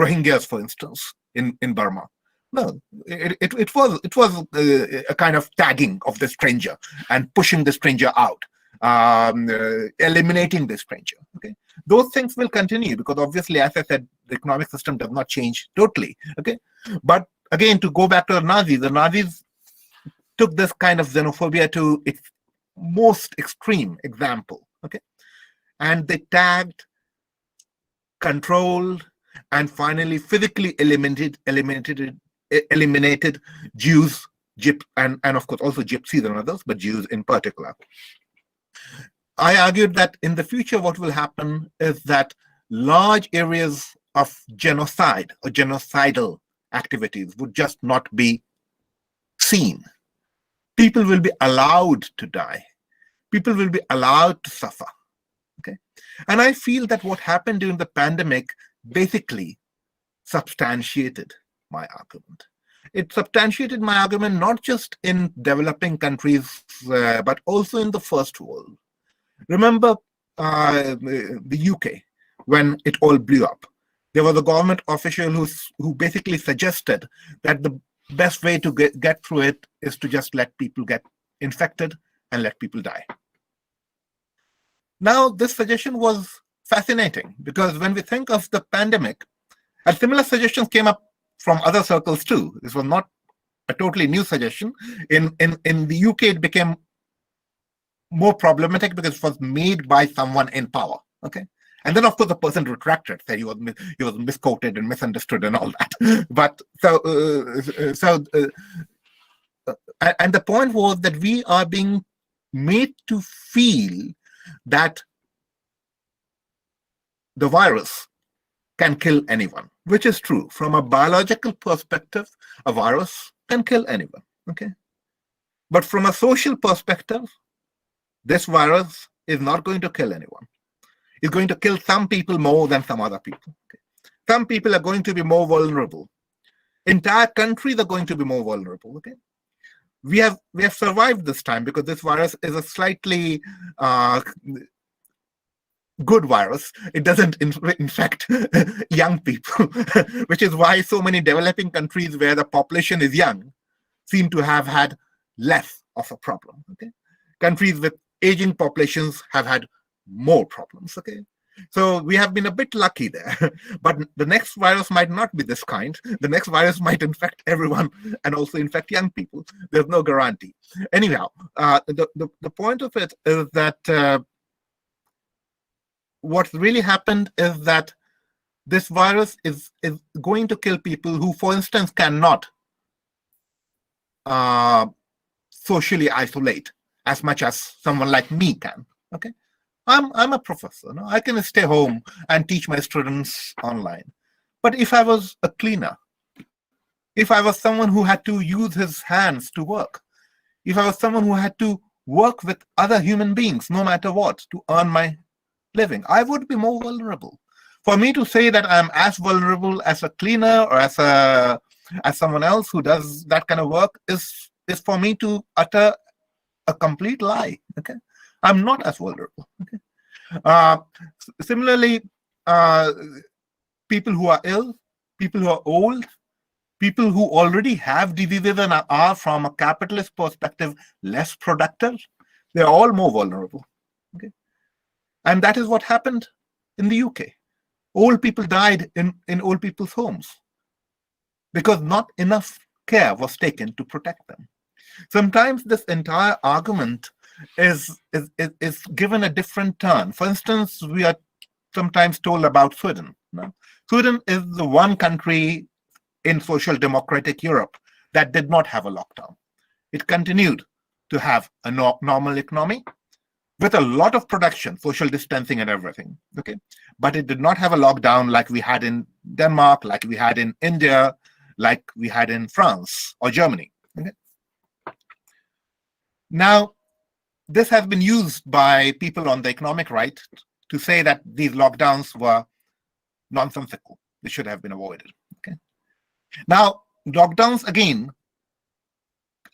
Rohingyas, for instance, in Burma. No, it was a kind of tagging of the stranger and pushing the stranger out, eliminating the stranger. Okay, those things will continue because obviously, as I said, the economic system does not change totally. Okay, but again, to go back to the Nazis took this kind of xenophobia to its most extreme example. Okay, and they tagged, controlled, and finally physically eliminated Jews, and of course also Gypsies and others, but Jews in particular. I argued that in the future what will happen is that large areas of genocide or genocidal activities would just not be seen. People will be allowed to die. People will be allowed to suffer. Okay, and I feel that what happened during the pandemic basically substantiated my argument. It substantiated my argument not just in developing countries, but also in the first world. Remember the UK, when it all blew up. There was a government official who basically suggested that the best way to get through it is to just let people get infected and let people die. Now, this suggestion was fascinating because when we think of the pandemic, and similar suggestions came up from other circles too. This was not a totally new suggestion. In the UK, it became more problematic because it was made by someone in power. Okay, and then of course the person retracted, said he was misquoted and misunderstood and all that. But and the point was that we are being made to feel that the virus can kill anyone, which is true. From a biological perspective, a virus can kill anyone, okay? But from a social perspective, this virus is not going to kill anyone. It's going to kill some people more than some other people. Okay? Some people are going to be more vulnerable. Entire countries are going to be more vulnerable, okay? We have survived this time because this virus is a slightly good virus. It doesn't infect young people, which is why so many developing countries where the population is young seem to have had less of a problem. Okay, countries with aging populations have had more problems. Okay, so we have been a bit lucky there, but the next virus might not be this kind. The next virus might infect everyone and also infect young people. There's no guarantee. Anyhow, the point of it is that what's really happened is that this virus is going to kill people who, for instance, cannot socially isolate as much as someone like me can. Okay, I'm a professor. No? I can stay home and teach my students online. But if I was a cleaner, if I was someone who had to use his hands to work, if I was someone who had to work with other human beings, no matter what, to earn my living, I would be more vulnerable. For me to say that I'm as vulnerable as a cleaner or as someone else who does that kind of work is for me to utter a complete lie. Okay, I'm not as vulnerable. Okay. Similarly, people who are ill, people who are old, people who already have diseases and are, from a capitalist perspective, less productive, they're all more vulnerable. Okay. And that is what happened in the UK. Old people died in old people's homes because not enough care was taken to protect them. Sometimes this entire argument is given a different turn. For instance, we are sometimes told about Sweden. No? Sweden is the one country in social democratic Europe that did not have a lockdown. It continued to have a normal economy with a lot of production, social distancing and everything, okay? But it did not have a lockdown like we had in Denmark, like we had in India, like we had in France or Germany, okay? Now, this has been used by people on the economic right to say that these lockdowns were nonsensical. They should have been avoided, okay? Now, lockdowns, again,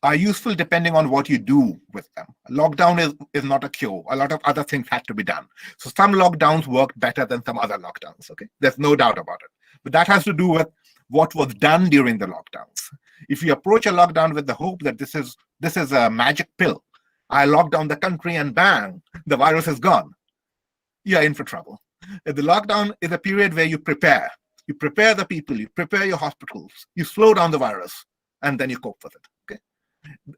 are useful depending on what you do with them. Lockdown is not a cure. A lot of other things had to be done. So some lockdowns worked better than some other lockdowns. Okay, there's no doubt about it. But that has to do with what was done during the lockdowns. If you approach a lockdown with the hope that this is a magic pill, I lock down the country and bang, the virus is gone, you're in for trouble. The lockdown is a period where you prepare. You prepare the people, you prepare your hospitals, you slow down the virus, and then you cope with it. Okay.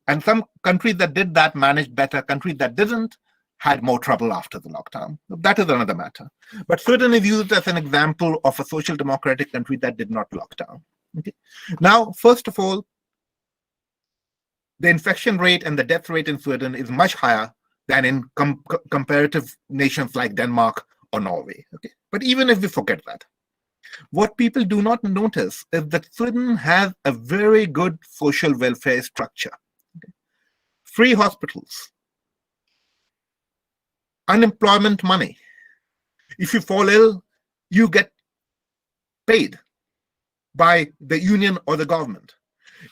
And some countries that did that managed better. Countries that didn't had more trouble after the lockdown. That is another matter. But Sweden is used as an example of a social democratic country that did not lock down. Okay. Now, first of all, the infection rate and the death rate in Sweden is much higher than in comparative nations like Denmark or Norway. Okay. But even if we forget that, what people do not notice is that Sweden has a very good social welfare structure. Okay. Free hospitals, unemployment money. If you fall ill, you get paid by the union or the government.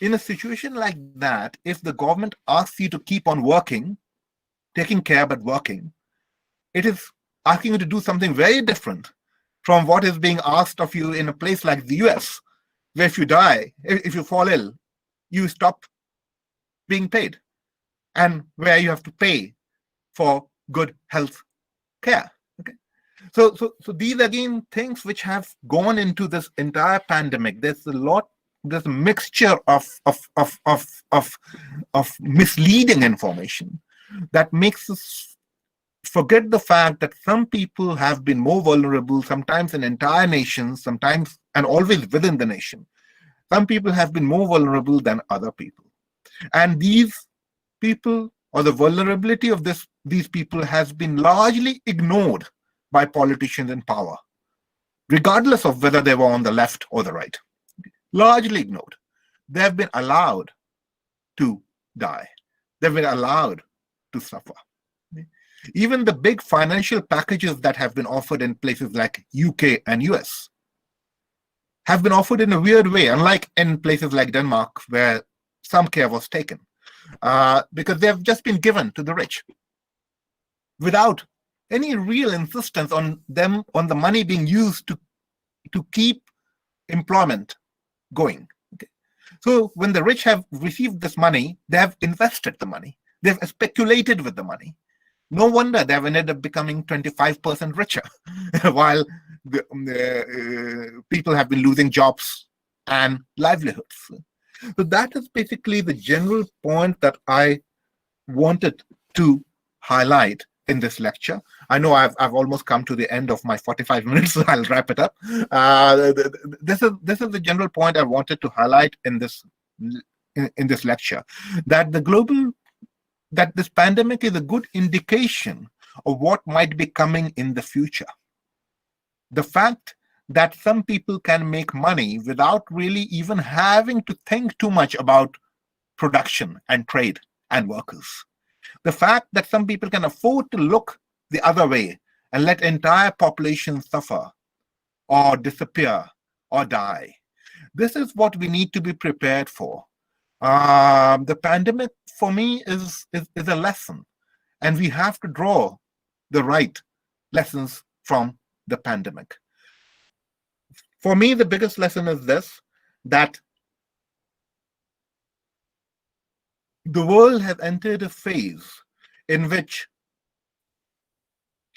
In a situation like that, if the government asks you to keep on working, taking care but working, it is asking you to do something very different from what is being asked of you in a place like the US, where if you die, if you fall ill, you stop being paid, and where you have to pay for good health care. Okay, so these again things which have gone into this entire pandemic. There's a mixture of misleading information that makes us forget the fact that some people have been more vulnerable, sometimes in entire nations, sometimes and always within the nation. Some people have been more vulnerable than other people. And these people, or the vulnerability of these people, has been largely ignored by politicians in power, regardless of whether they were on the left or the right. Largely ignored. They have been allowed to die. They've been allowed to suffer. Even the big financial packages that have been offered in places like UK and US have been offered in a weird way, unlike in places like Denmark, where some care was taken, because they have just been given to the rich without any real insistence on the money being used to keep employment going. Okay. So when the rich have received this money, they have invested the money. They've speculated with the money. No wonder they've ended up becoming 25% richer, while people have been losing jobs and livelihoods. So that is basically the general point that I wanted to highlight in this lecture. I know I've almost come to the end of my 45 minutes, so I'll wrap it up. This is the general point I wanted to highlight in this lecture, that this pandemic is a good indication of what might be coming in the future. The fact that some people can make money without really even having to think too much about production and trade and workers. The fact that some people can afford to look the other way and let entire populations suffer or disappear or die. This is what we need to be prepared for. The pandemic, for me, is a lesson, and we have to draw the right lessons from the pandemic. For me, the biggest lesson is this, that the world has entered a phase in which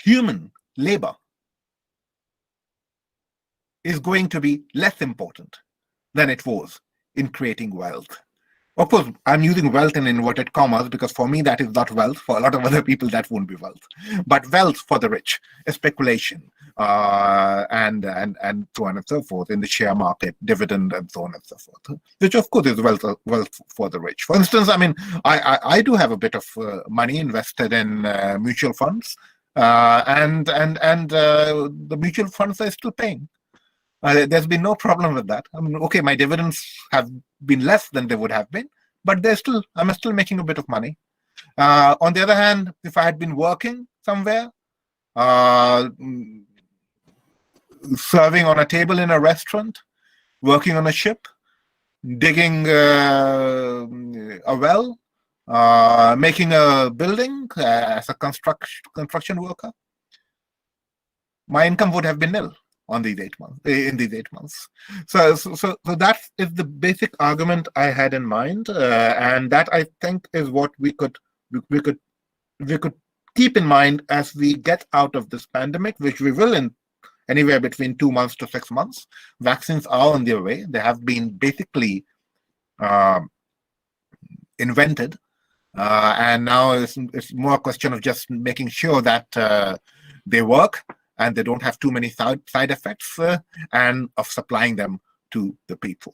human labor is going to be less important than it was in creating wealth. Of course, I'm using wealth in inverted commas because for me that is not wealth. For a lot of other people that won't be wealth. But wealth for the rich, speculation, and so on and so forth in the share market, dividend, and so on and so forth. Which of course is wealth for the rich. For instance, I mean, I do have a bit of money invested in mutual funds, and the mutual funds are still paying. There's been no problem with that. I mean, okay, my dividends have been less than they would have been, but I'm still making a bit of money. On the other hand, if I had been working somewhere, serving on a table in a restaurant, working on a ship, digging a well, making a building as a construction worker, my income would have been nil on these 8 months, in these 8 months. So that is the basic argument I had in mind, and that I think is what we could keep in mind as we get out of this pandemic, which we will in anywhere between 2 months to 6 months. Vaccines are on their way. They have been basically invented, and now it's more a question of just making sure that they work and they don't have too many side effects, and of supplying them to the people.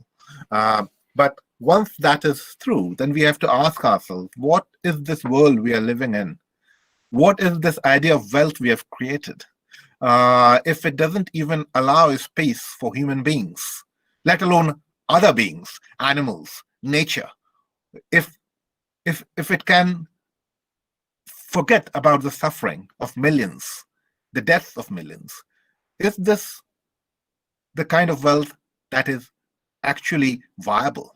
But once that is through, then we have to ask ourselves, what is this world we are living in? What is this idea of wealth we have created? If it doesn't even allow a space for human beings, let alone other beings, animals, nature, if it can forget about the suffering of millions, the deaths of millions, is this the kind of wealth that is actually viable?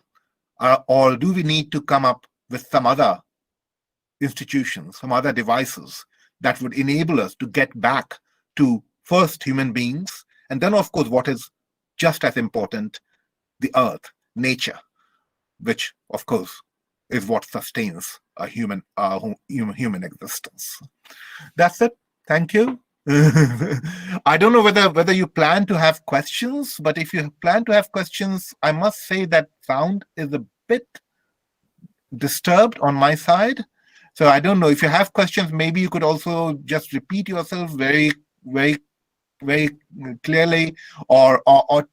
Or do we need to come up with some other institutions, some other devices that would enable us to get back to first human beings, and then, of course, what is just as important, the earth, nature, which, of course, is what sustains a human existence. That's it. Thank you. I don't know whether you plan to have questions, but if you plan to have questions, I must say that sound is a bit disturbed on my side. So I don't know if you have questions. Maybe you could also just repeat yourself very, very, very clearly, or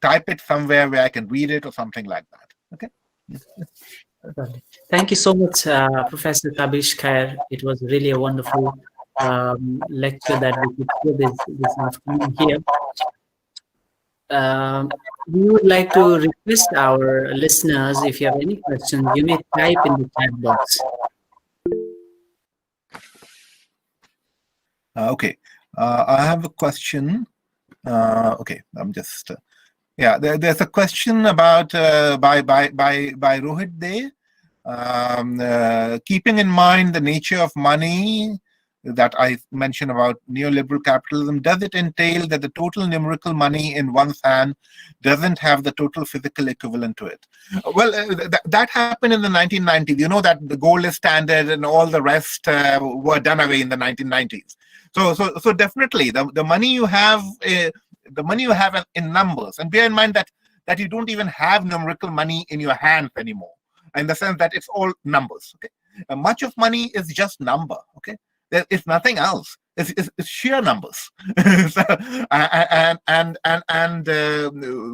type it somewhere where I can read it or something like that. Okay. Thank you so much, Professor Tabish Kher. It was really a wonderful lecture that we could hear this afternoon here. We would like to request our listeners, if you have any questions, you may type in the chat box. Okay, I have a question. Okay, I'm just yeah. There's a question about by Rohit Dey. Keeping in mind the nature of money that I mentioned about neoliberal capitalism, does it entail that the total numerical money in one's hand doesn't have the total physical equivalent to it? Well, that happened in the 1990s. You know that the gold standard and all the rest were done away in the 1990s. So definitely the money you have, in numbers, and bear in mind that you don't even have numerical money in your hands anymore, in the sense that it's all numbers. Okay, much of money is just number. Okay. It's nothing else. It's sheer numbers. So, and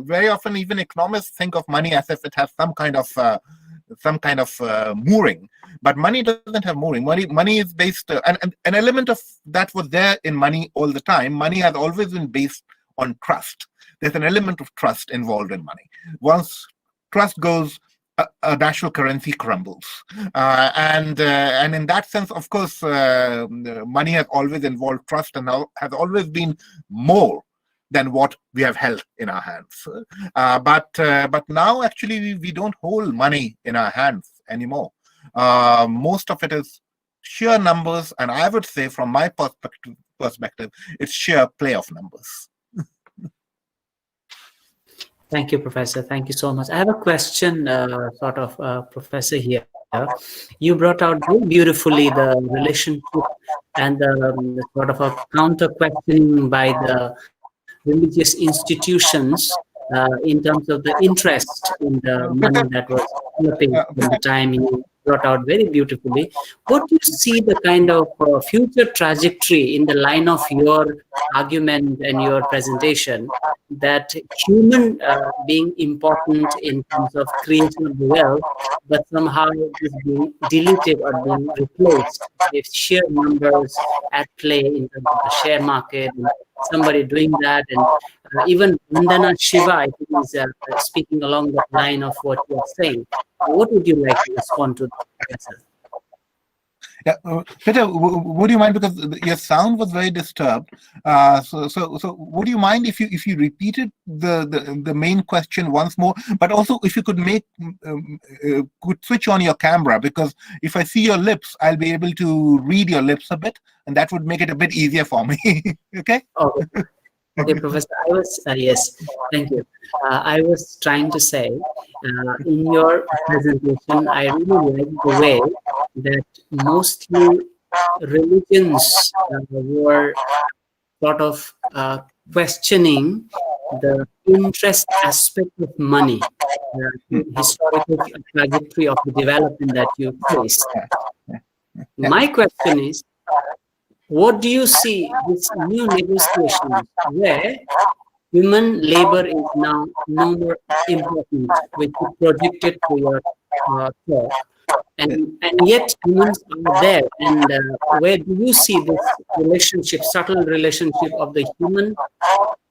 very often even economists think of money as if it has some kind of mooring. But money doesn't have mooring. Money is based, and an element of that was there in money all the time. Money has always been based on trust. There's an element of trust involved in money. Once trust goes, a national currency crumbles, and in that sense, of course, money has always involved trust, and has always been more than what we have held in our hands. But now, actually, we don't hold money in our hands anymore. Most of it is sheer numbers, and I would say, from my perspective, it's sheer play of numbers. Thank you, Professor. Thank you so much. I have a question, Professor, here. You brought out very beautifully the relationship and the sort of a counter questioning by the religious institutions in terms of the interest in the money that was developing at the time. You brought out very beautifully. What do you see the kind of future trajectory in the line of your argument and your presentation, that human being important in terms of creation of wealth, but somehow is being diluted or being replaced with sheer numbers at play in terms of the share market, and somebody doing that, and even Vandana Shiva, I think, is speaking along the line of what you are saying. What would you like to respond to, Professor? Yeah, Peter, would you mind, because your sound was very disturbed? So would you mind if you repeated the main question once more, but also if you could could switch on your camera, because if I see your lips, I'll be able to read your lips a bit, and that would make it a bit easier for me. Okay. Oh, okay, Professor. I was yes, thank you. I was trying to say in your presentation, I really like the way that mostly religions were sort of questioning the interest aspect of money, the historical trajectory of the development that you face. My question is, what do you see this new negotiations where human labor is now no more important, which is projected to your talk, and yet humans are there, and where do you see this relationship, subtle relationship of the human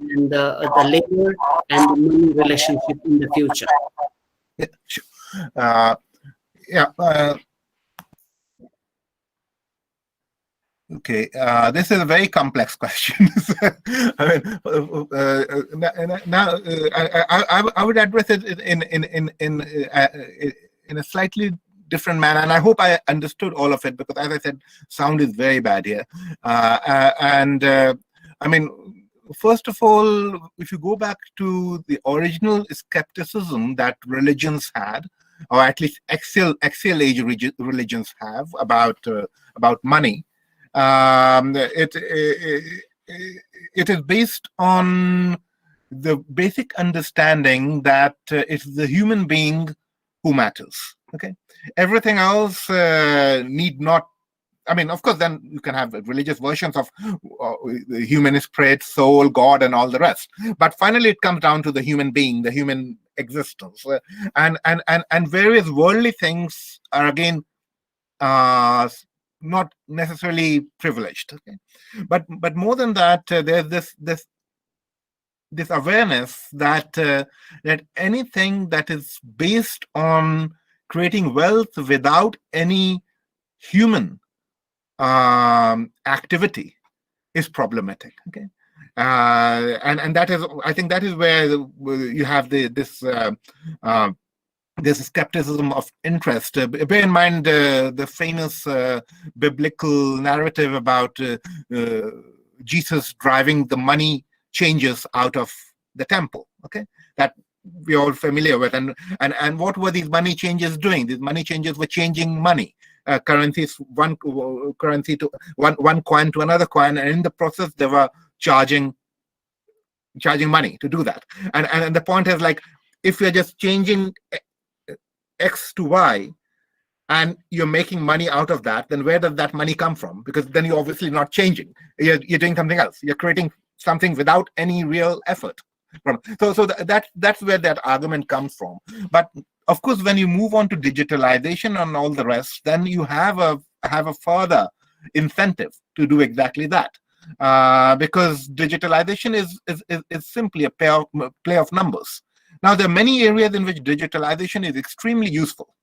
and the labor and the money relationship in the future? Yeah, sure. Yeah. Okay, this is a very complex question. I mean, now I would address it in a slightly different manner, and I hope I understood all of it, because, as I said, sound is very bad here. I mean, first of all, if you go back to the original skepticism that religions had, or at least axial age religions have about money. It is based on the basic understanding that it's the human being who matters. Okay, everything else need not. I mean, of course, then you can have religious versions of the human spirit, soul, God, and all the rest. But finally, it comes down to the human being, the human existence, and various worldly things are again not necessarily privileged. Okay, but more than that, there's this awareness that that anything that is based on creating wealth without any human activity is problematic. Okay, and that is, I think, that is where you have this skepticism of interest. Bear in mind the famous biblical narrative about Jesus driving the money changers out of the temple. Okay, that we're all familiar with. And what were these money changers doing? These money changers were changing money. Currencies, one currency to one coin to another coin, and in the process they were charging money to do that. And the point is, like, if you're just changing X to Y and you're making money out of that, then where does that money come from? Because then you're obviously not changing. You're doing something else. You're creating something without any real effort. So that's where that argument comes from. But of course, when you move on to digitalization and all the rest, then you have a further incentive to do exactly that. Because digitalization is simply a play of numbers. Now, there are many areas in which digitalization is extremely useful,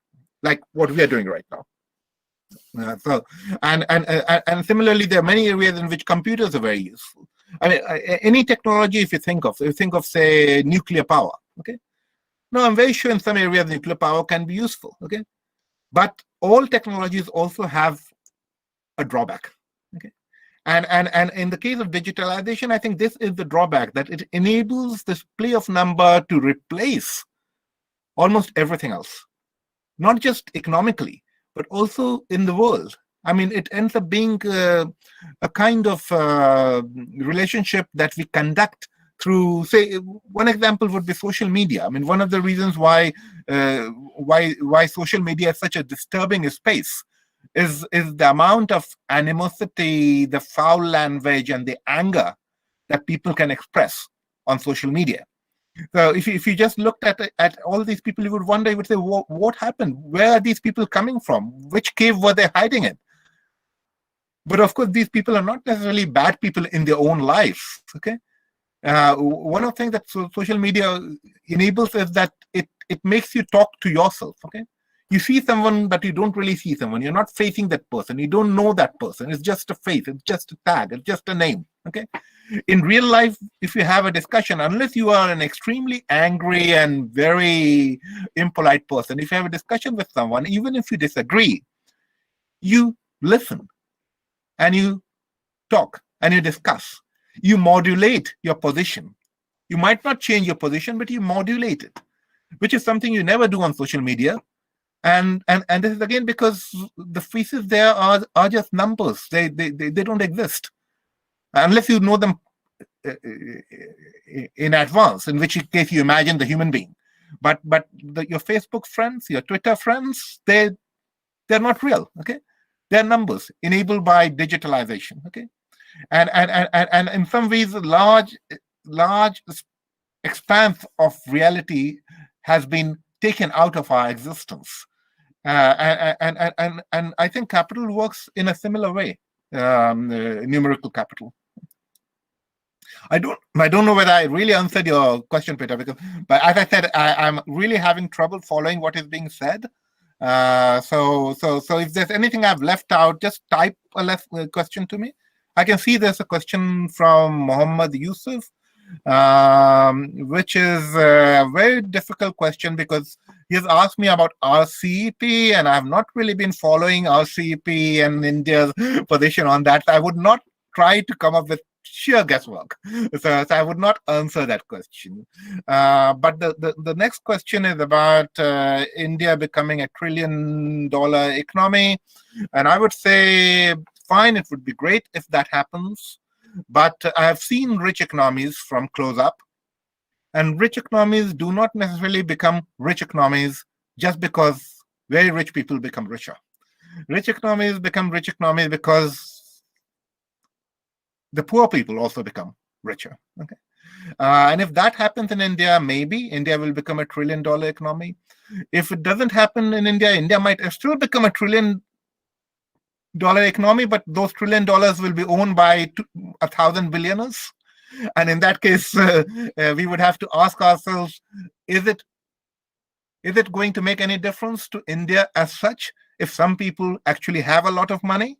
like what we are doing right now. And similarly, there are many areas in which computers are very useful. I mean, any technology, if you think of, say, nuclear power. Okay, now I'm very sure in some areas nuclear power can be useful. Okay, but all technologies also have a drawback. Okay. And in the case of digitalization, I think this is the drawback, that it enables this play of number to replace almost everything else, not just economically, but also in the world. I mean, it ends up being a kind of relationship that we conduct through, say, one example would be social media. I mean, one of the reasons why social media is such a disturbing space is the amount of animosity, the foul language, and the anger that people can express on social media. So if you just looked at all these people, you would wonder, you would say, what happened? Where are these people coming from? Which cave were they hiding in? But of course, these people are not necessarily bad people in their own lives. Okay, one of the things that social media enables is that it makes you talk to yourself. Okay, You see someone, but you don't really see someone. You're not facing that person. You don't know that person. It's just a face. It's just a tag. It's just a name. Okay. In real life, if you have a discussion, unless you are an extremely angry and very impolite person, if you have a discussion with someone, even if you disagree, you listen and you talk and you discuss. You modulate your position. You might not change your position, but you modulate it, which is something you never do on social media. And this is again because the faces there are just numbers. They don't exist unless you know them in advance, in which case you imagine the human being. But your Facebook friends, your Twitter friends, they're not real. Okay, they're numbers enabled by digitalization. Okay, and in some ways, a large expanse of reality has been taken out of our existence. And I think capital works in a similar way, numerical capital. I don't know whether I really answered your question, Peter, but as I said, I'm really having trouble following what is being said. So if there's anything I've left out, just type a question to me. I can see there's a question from Muhammad Yusuf, which is a very difficult question because he's asked me about RCEP, and I've not really been following RCEP and India's position on that. I would not try to come up with sheer guesswork. So I would not answer that question. But the next question is about India becoming $1 trillion economy. And I would say, fine, it would be great if that happens. But I have seen rich economies from close up. And rich economies do not necessarily become rich economies just because very rich people become richer. Rich economies become rich economies because the poor people also become richer. Okay, and if that happens in India, maybe India will become $1 trillion economy. If it doesn't happen in India, India might still become $1 trillion economy, but those $1 trillion will be owned by 1,000 billionaires. And in that case, we would have to ask ourselves: is it going to make any difference to India as such if some people actually have a lot of money,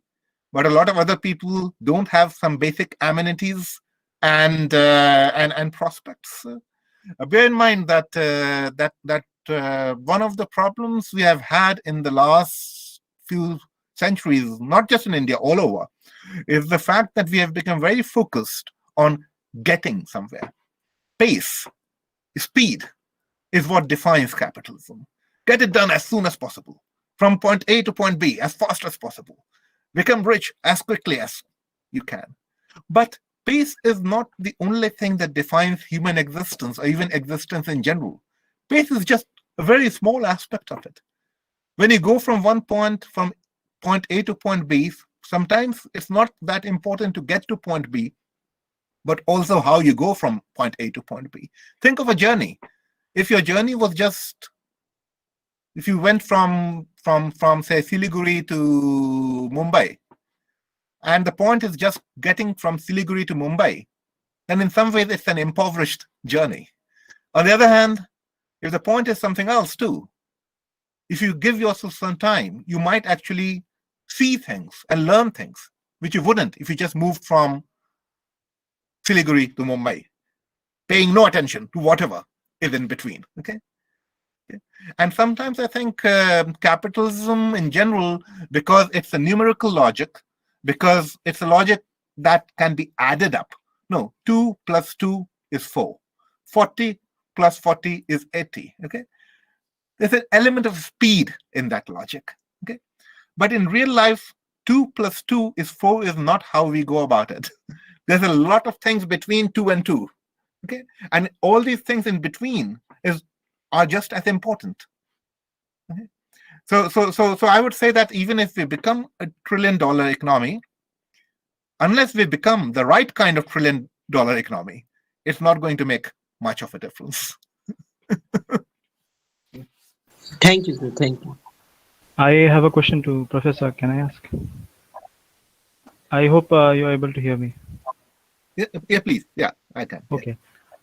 but a lot of other people don't have some basic amenities and prospects? Bear in mind that one of the problems we have had in the last few centuries, not just in India, all over, is the fact that we have become very focused on getting somewhere. Pace, speed is what defines capitalism. Get it done as soon as possible, from point A to point B as fast as possible. Become rich as quickly as you can. But pace is not the only thing that defines human existence or even existence in general. Pace is just a very small aspect of it. When you go from point A to point B, sometimes it's not that important to get to point B, but also how you go from point A to point B. Think of a journey. If your journey was just, if you went from say Siliguri to Mumbai, and the point is just getting from Siliguri to Mumbai, then in some ways it's an impoverished journey. On the other hand, if the point is something else too, if you give yourself some time, you might actually see things and learn things which you wouldn't if you just moved from Siliguri to Mumbai, paying no attention to whatever is in between. Okay. And sometimes I think capitalism in general, because it's a numerical logic, because it's a logic that can be added up. No, 2 plus 2 is 4. 40 plus 40 is 80. Okay. There's an element of speed in that logic. Okay. But in real life, 2 plus 2 is 4 is not how we go about it. There's a lot of things between 2 and 2. Okay. And all these things in between are just as important. Okay? So I would say that even if we become $1 trillion economy, unless we become the right kind of $1 trillion economy, it's not going to make much of a difference. Thank you, sir. Thank you. I have a question to Professor. Can I ask? I hope you're able to hear me. Yeah, please. Yeah, I can. Okay.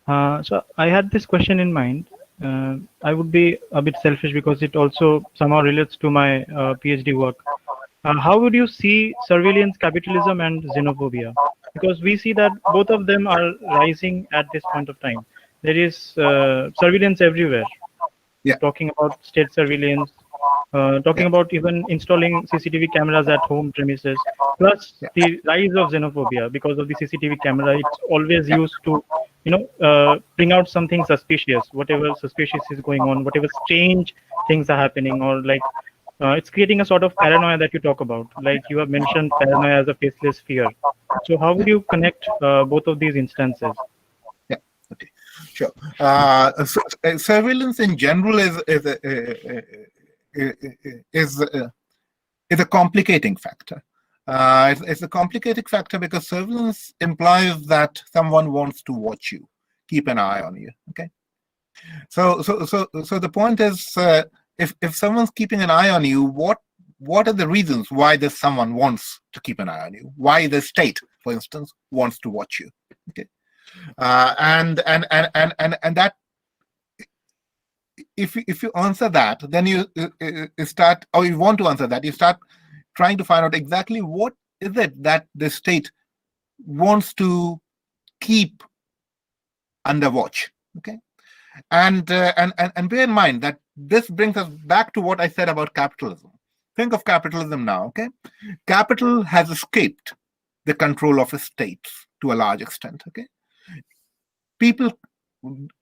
So I had this question in mind. I would be a bit selfish because it also somehow relates to my PhD work. How would you see surveillance capitalism and xenophobia? Because we see that both of them are rising at this point of time. There is surveillance everywhere, Yeah, talking about state surveillance, talking yeah, about even installing CCTV cameras at home premises, plus yeah, the rise of xenophobia because of the CCTV camera. It's always yeah, used to, bring out something suspicious, whatever suspicious is going on, whatever strange things are happening, or like it's creating a sort of paranoia that you talk about. Like you have mentioned paranoia as a faceless fear. So how would you connect both of these instances? yeah. Okay, sure. Surveillance in general is a complicating factor. It's a complicating factor because surveillance implies that someone wants to watch you, keep an eye on you. Okay, so the point is, if someone's keeping an eye on you, what are the reasons why this someone wants to keep an eye on you? Why the state, for instance, wants to watch you? Okay, and that, if you answer that, then you start, or you want to answer that, you start trying to find out exactly what is it that the state wants to keep under watch. Okay, and bear in mind that this brings us back to what I said about capitalism. Think of capitalism now. Okay, capital has escaped the control of states to a large extent. Okay, people,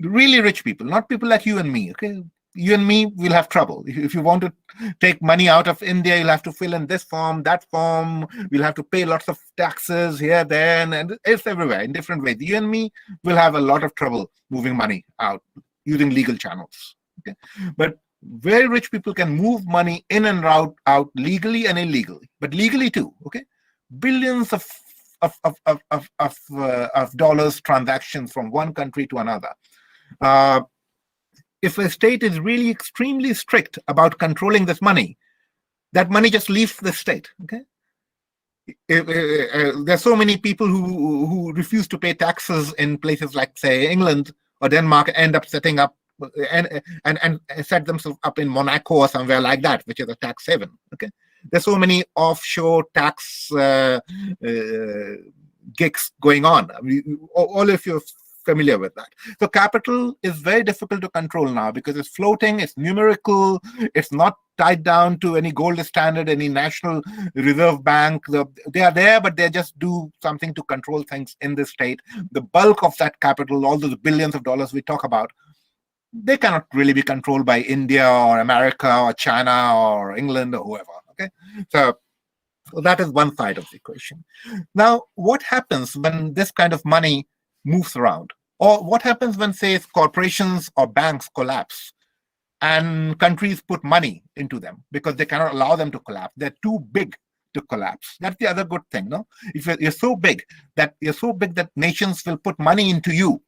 really rich people, not people like you and me. Okay, you and me will have trouble. If you want to take money out of India, you'll have to fill in this form, that form. We'll have to pay lots of taxes here, there, and it's everywhere in different ways. You and me will have a lot of trouble moving money out using legal channels. Okay, but very rich people can move money in and out legally and illegally, but legally too. Okay, billions of dollars transactions from one country to another. If a state is really extremely strict about controlling this money, that money just leaves the state. Okay, there's so many people who refuse to pay taxes in places like, say, England or Denmark, end up setting up and set themselves up in Monaco or somewhere like that, which is a tax haven. Okay, there's so many offshore tax gigs going on. I mean, all of you are familiar with that. So capital is very difficult to control now because it's floating, it's numerical, it's not tied down to any gold standard, any national reserve bank. They are there, but they just do something to control things in the state. The bulk of that capital, all those billions of dollars we talk about, they cannot really be controlled by India or America or China or England or whoever. Okay, so that is one side of the equation. Now, what happens when this kind of money moves around? Or what happens when, say, corporations or banks collapse and countries put money into them because they cannot allow them to collapse? They're too big to collapse. That's the other good thing, no? If you're so big that nations will put money into you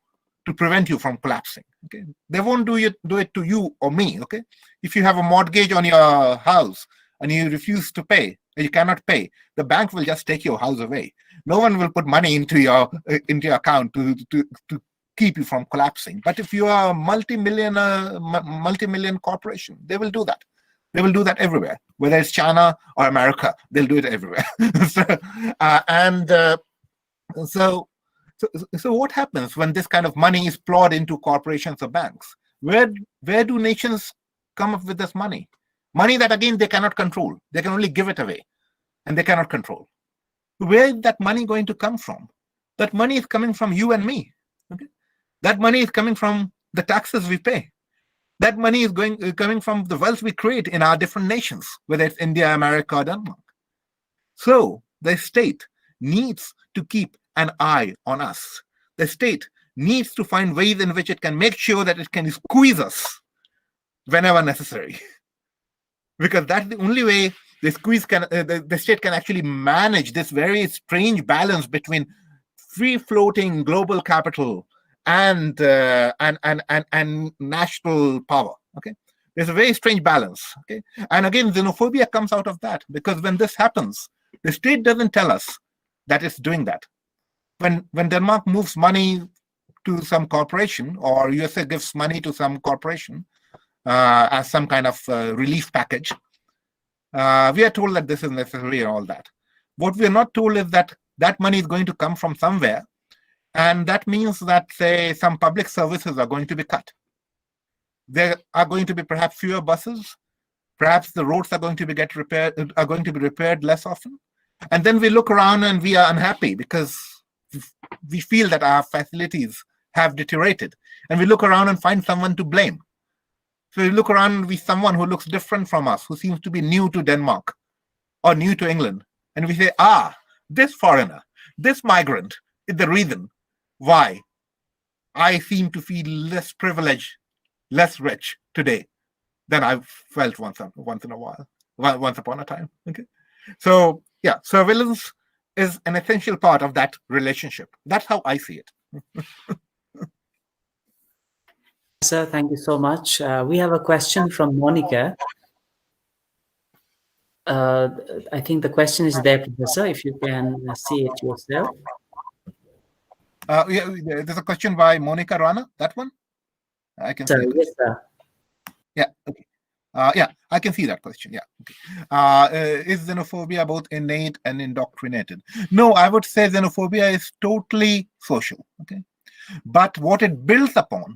to prevent you from collapsing. Okay, they won't do it to you or me. Okay, if you have a mortgage on your house and you refuse to pay, you cannot pay, the bank will just take your house away. No one will put money into your account to keep you from collapsing. But if you are a multi-million corporation, they will do that. They will do that everywhere, whether it's China or America. They'll do it everywhere. So what happens when this kind of money is poured into corporations or banks? Where do nations come up with this money? Money that, again, they cannot control. They can only give it away, and they cannot control. Where is that money going to come from? That money is coming from you and me. Okay? That money is coming from the taxes we pay. That money is coming from the wealth we create in our different nations, whether it's India, America, or Denmark. So the state needs to keep an eye on us. The state needs to find ways in which it can make sure that it can squeeze us whenever necessary. Because that's the only way the state can actually manage this very strange balance between free-floating global capital and national power. Okay, there's a very strange balance. Okay, and again, xenophobia comes out of that, because when this happens, the state doesn't tell us that it's doing that. When Denmark moves money to some corporation, or USA gives money to some corporation as some kind of relief package, we are told that this is necessary and all that. What we are not told is that that money is going to come from somewhere, and that means that, say, some public services are going to be cut. There are going to be perhaps fewer buses, perhaps the roads are going to be repaired less often. And then we look around and we are unhappy because we feel that our facilities have deteriorated. And we look around and find someone to blame. So we look around and we see someone who looks different from us, who seems to be new to Denmark or new to England. And we say, this foreigner, this migrant is the reason why I seem to feel less privileged, less rich today than I felt once upon a time. Okay, so yeah, surveillance is an essential part of that relationship. That's how I see it. Sir, thank you so much. We have a question from Monica. I think the question is there, Professor, if you can see it yourself. Yeah, there's a question by Monica Rana, that one? I can see it. Yes, sir. Yeah, okay. Yeah, I can see that question. Yeah. Okay. Is xenophobia both innate and indoctrinated? No, I would say xenophobia is totally social. Okay, but what it builds upon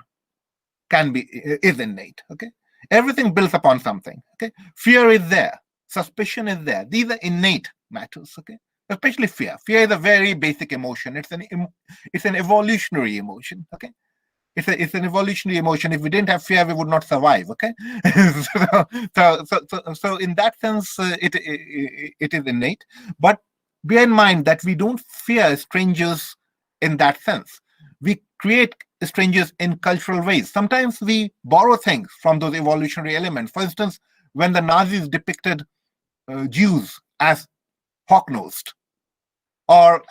is innate. Okay, everything builds upon something. Okay, fear is there, suspicion is there. These are innate matters. Okay, especially fear. Fear is a very basic emotion. It's an evolutionary emotion. Okay. It's an evolutionary emotion. If we didn't have fear, we would not survive. Okay, so in that sense, it is innate. But bear in mind that we don't fear strangers in that sense. We create strangers in cultural ways. Sometimes we borrow things from those evolutionary elements. For instance, when the Nazis depicted Jews as hawk-nosed, or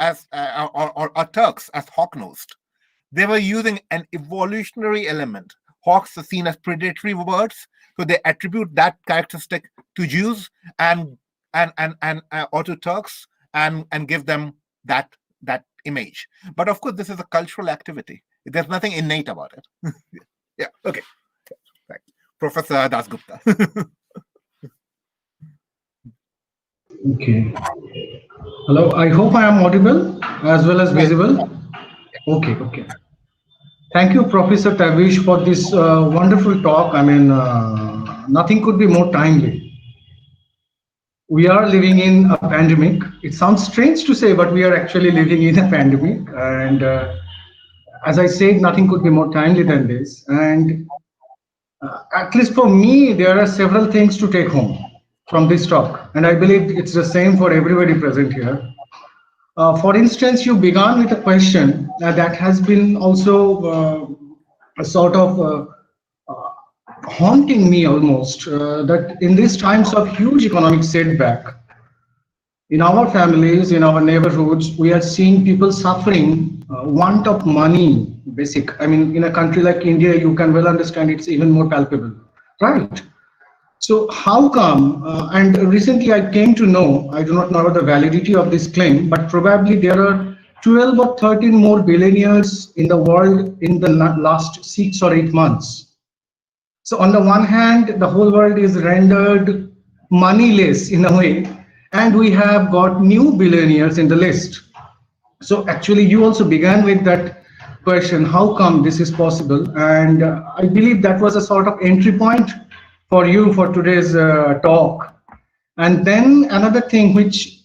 Turks as hawk-nosed, they were using an evolutionary element. Hawks are seen as predatory birds, so they attribute that characteristic to Jews and or to Turks and give them that image. But of course, this is a cultural activity. There's nothing innate about it. Yeah. Okay. Right. Professor Dasgupta. Okay. Hello. I hope I am audible as well as visible. Okay. Thank you, Professor Tabish, for this wonderful talk. I mean, nothing could be more timely. We are living in a pandemic. It sounds strange to say, but we are actually living in a pandemic. And as I said, nothing could be more timely than this. And at least for me, there are several things to take home from this talk. And I believe it's the same for everybody present here. For instance, you began with a question that has been also a sort of haunting me almost, that in these times of huge economic setback, in our families, in our neighborhoods, we are seeing people suffering want of money, basic. I mean, in a country like India, you can well understand it's even more palpable, right? So how come, and recently I came to know, I do not know the validity of this claim, but probably there are 12 or 13 more billionaires in the world in the last 6 or 8 months. So on the one hand, the whole world is rendered moneyless in a way, and we have got new billionaires in the list. So actually you also began with that question, how come this is possible? And I believe that was a sort of entry point for you for today's talk. And then another thing which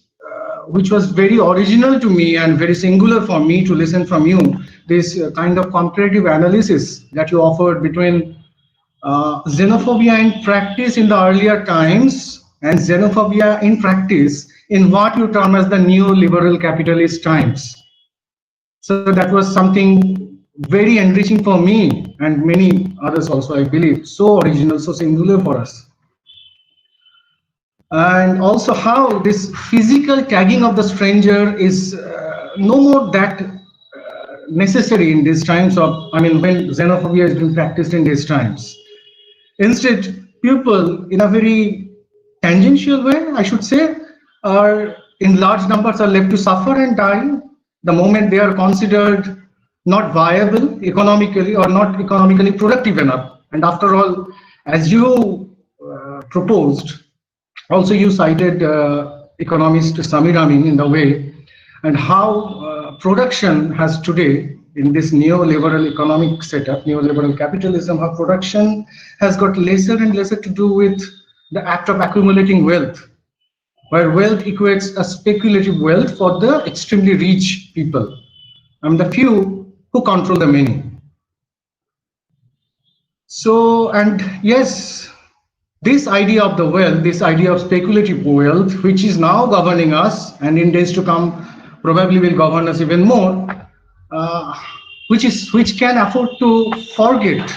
was very original to me and very singular for me to listen from you, this kind of comparative analysis that you offered between xenophobia in practice in the earlier times and xenophobia in practice in what you term as the neoliberal capitalist times. So that was something very enriching for me and many others also, I believe. So original, so singular for us. And also how this physical tagging of the stranger is no more that necessary in these times of, I mean, when xenophobia is being practiced in these times. Instead, people in a very tangential way, I should say, are in large numbers are left to suffer and die the moment they are considered not viable economically or not economically productive enough. And after all, as you proposed, also you cited economist Samir Amin in the way, and how production has today in this neoliberal economic setup, neoliberal capitalism, how production has got lesser and lesser to do with the act of accumulating wealth, where wealth equates a speculative wealth for the extremely rich people and the few who control the many. So, and yes, this idea of the wealth, this idea of speculative wealth, which is now governing us and in days to come probably will govern us even more, which can afford to forget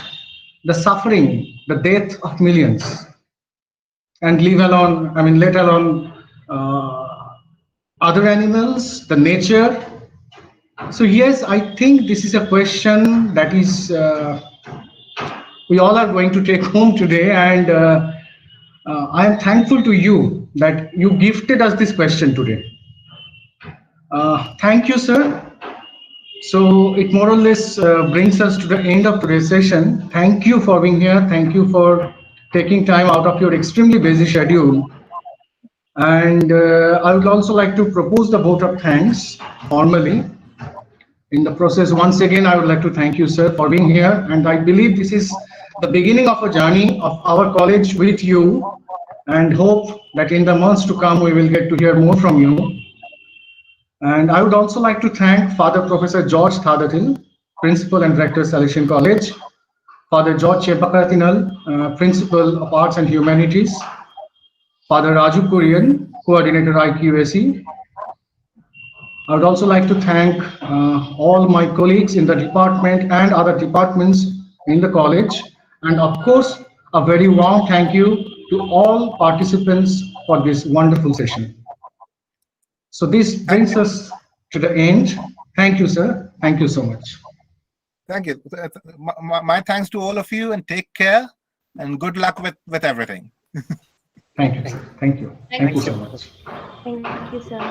the suffering, the death of millions, and leave alone, I mean, let alone other animals, the nature. So yes, I think this is a question that is we all are going to take home today, and I am thankful to you that you gifted us this question today. Thank you, sir. So it more or less brings us to the end of today's session. Thank you for being here. Thank you for taking time out of your extremely busy schedule. And I would also like to propose the vote of thanks formally. In the process, once again, I would like to thank you, sir, for being here. And I believe this is the beginning of a journey of our college with you, and hope that in the months to come, we will get to hear more from you. And I would also like to thank Father Professor George Thadatil, Principal and Director, Salesian College, Father George Chepakatinal, Principal of Arts and Humanities, Father Raju Kurian, Coordinator IQAC. I would also like to thank all my colleagues in the department and other departments in the college. And of course, a very warm thank you to all participants for this wonderful session. So this brings us to the end. Thank you, sir. Thank you so much. Thank you. My thanks to all of you, and take care, and good luck with everything. Thank you, sir. Thank you. Thank you so much. Thank you, sir.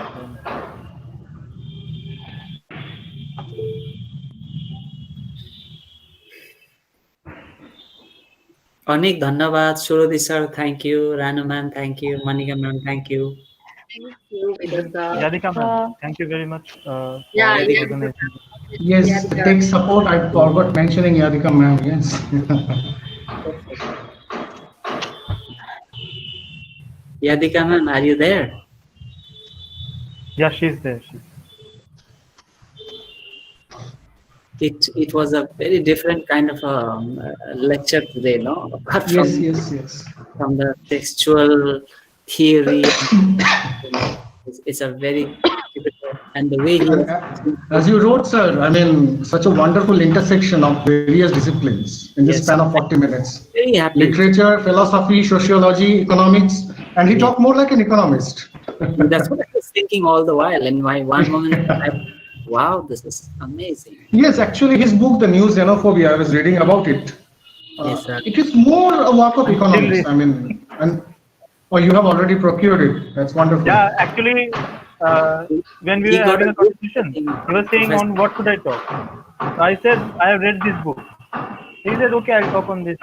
অনেক ধন্যবাদ Suradhi sir, thank you. Ranu ma'am, thank you. Monika ma'am, thank you. Yadika ma'am, thank you very much for Yeah, the yeah. organization. Yes, tech support. I forgot mentioning Yadika ma'am. Yes. Yadika ma'am, are you there? Yeah, she's there. It was a very different kind of lecture today, no? Apart from Yes. from the textual theory, it's a very difficult, and the way he As you wrote, sir, I mean, such a wonderful intersection of various disciplines in this Yes. span of 40 minutes. very happy. Literature, philosophy, sociology, economics, and he talked more like an economist. That's what I was thinking all the while. And my one moment, wow, this is amazing. Yes, actually, his book, The New Xenophobia, I was reading about it. Yes, sir. It is more a work of economics. I mean, and you have already procured it. That's wonderful. Yeah, actually, when we He were got having a a conversation, he was saying on what should I talk. So I said, I have read this book. He said, okay, I'll talk on this.